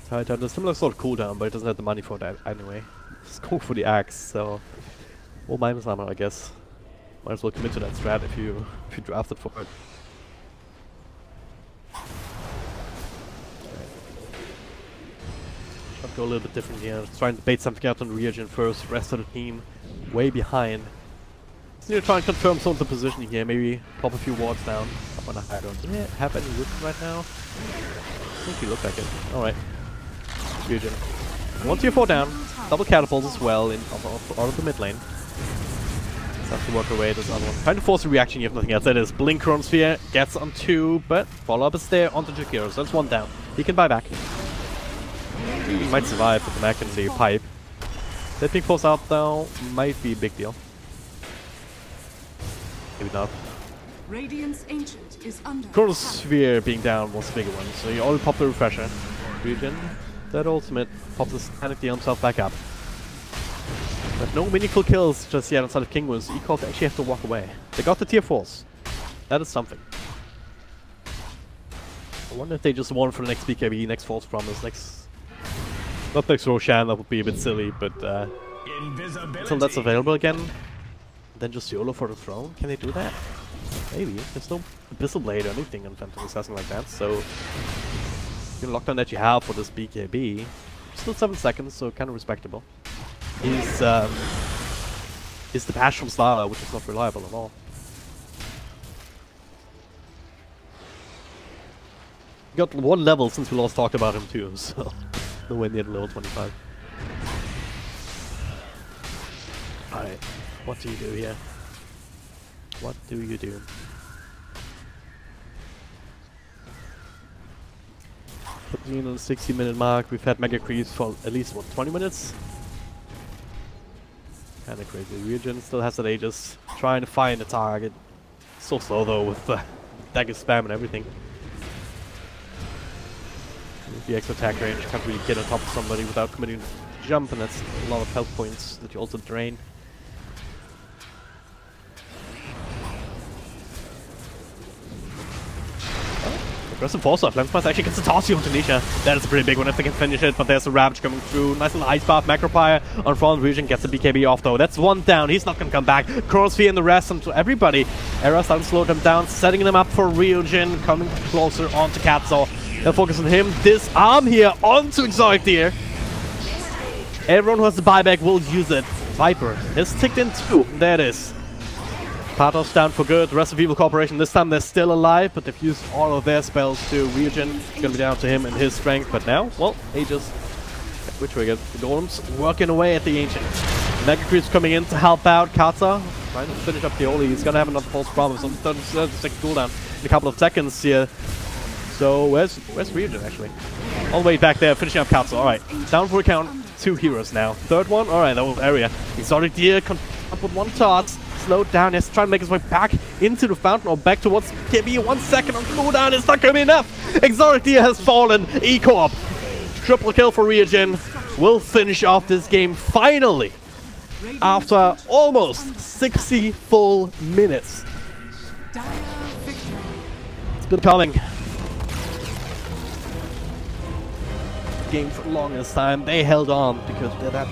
Titan has similar sort of cooldown, but it doesn't have the money for that anyway. Just go for the axe, so all minus armor, I guess. Might as well commit to that strat if you drafted for it. I'll go a little bit different here. Trying to bait something out on Ryujin first. Rest of the team way behind. Just need to try and confirm some of the positioning here. Maybe pop a few wards down. Up on a high. Don't have any wood right now. I think you look like it. All right. Ryujin. 1 tier 4 down. Double catapults as well in out of the mid lane. Just have to work away this other one. Trying to force a reaction, you have nothing else. That is Blink Chrono Sphere, gets on 2, but follow-up is there onto Jakiro, so that's 1 down. He can buy back. He might survive with the mech and the pipe. That being forced out though might be a big deal. Maybe not. Radiant's Ancient is under Chrono Sphere being down was a bigger one, so you already popped the refresher. Ryujin, that ultimate pops his panic himself back up. But no meaningful kills just yet outside of Kinguin, so Equals actually have to walk away. They got the tier 4s. That is something. I wonder if they just won for the next BKB, next False Promise, next... Not next Roshan, that would be a bit silly, but until that's available again, then just YOLO for the throne? Can they do that? Maybe. There's no Abyssal Blade or anything on Phantom Assassin like that, so... You can lock down that you have for this BKB. Still 7 seconds, so kind of respectable. Is the bash from Slara, which is not reliable at all. Got 1 level since we last talked about him too, so nowhere near the level 25. Alright, what do you do here? What do you do? Putting in on the 60-minute mark, we've had Mega Creeps for at least, what, 20 minutes? Kinda crazy. Ryujin still has that Aegis, trying to find a target. So slow though with dagger spam and everything. With the extra attack range, can't really get on top of somebody without committing a jump, and that's a lot of health points that you also drain. Aggressive force off. Lenspass actually gets a toss onto Nisha. That is a pretty big one if they can finish it, but there's a Ravage coming through. Nice little ice buff. Macropire on front. Ryujin gets the BKB off though. That's 1 down. He's not gonna come back. Chronosphere and the rest onto everybody. Era starting to slow them down, setting them up for Ryujin, coming closer onto Katzo. They'll focus on him. Disarm here onto Exotic Deer. Everyone who has the buyback will use it. Viper has ticked in 2. There it is. Pathos down for good. The rest of Evil Corporation, this time they're still alive, but they've used all of their spells to Ryujin. It's gonna be down to him and his strength, but now, well, Aegis. Which way again? The Golems working away at the Ancient. Mega Creeps coming in to help out. Katza trying to finish up the Oli. He's gonna have another False Promise on the 30-second cooldown in a couple of seconds here. So, where's Ryujin actually? All the way back there, finishing up Katza. Alright, down for a count. 2 heroes now. Third one? Alright, that was area. Exotic Deer up with 1 charge. Slowed down, he's trying to make his way back into the fountain or back towards KB. 1 second on cooldown, it's not gonna be enough! Exotic Deer has fallen, E-Corp. Triple kill for Ryujin. Will finish off this game finally after almost 60 full minutes. It's been coming. Game for the longest time, they held on because they're that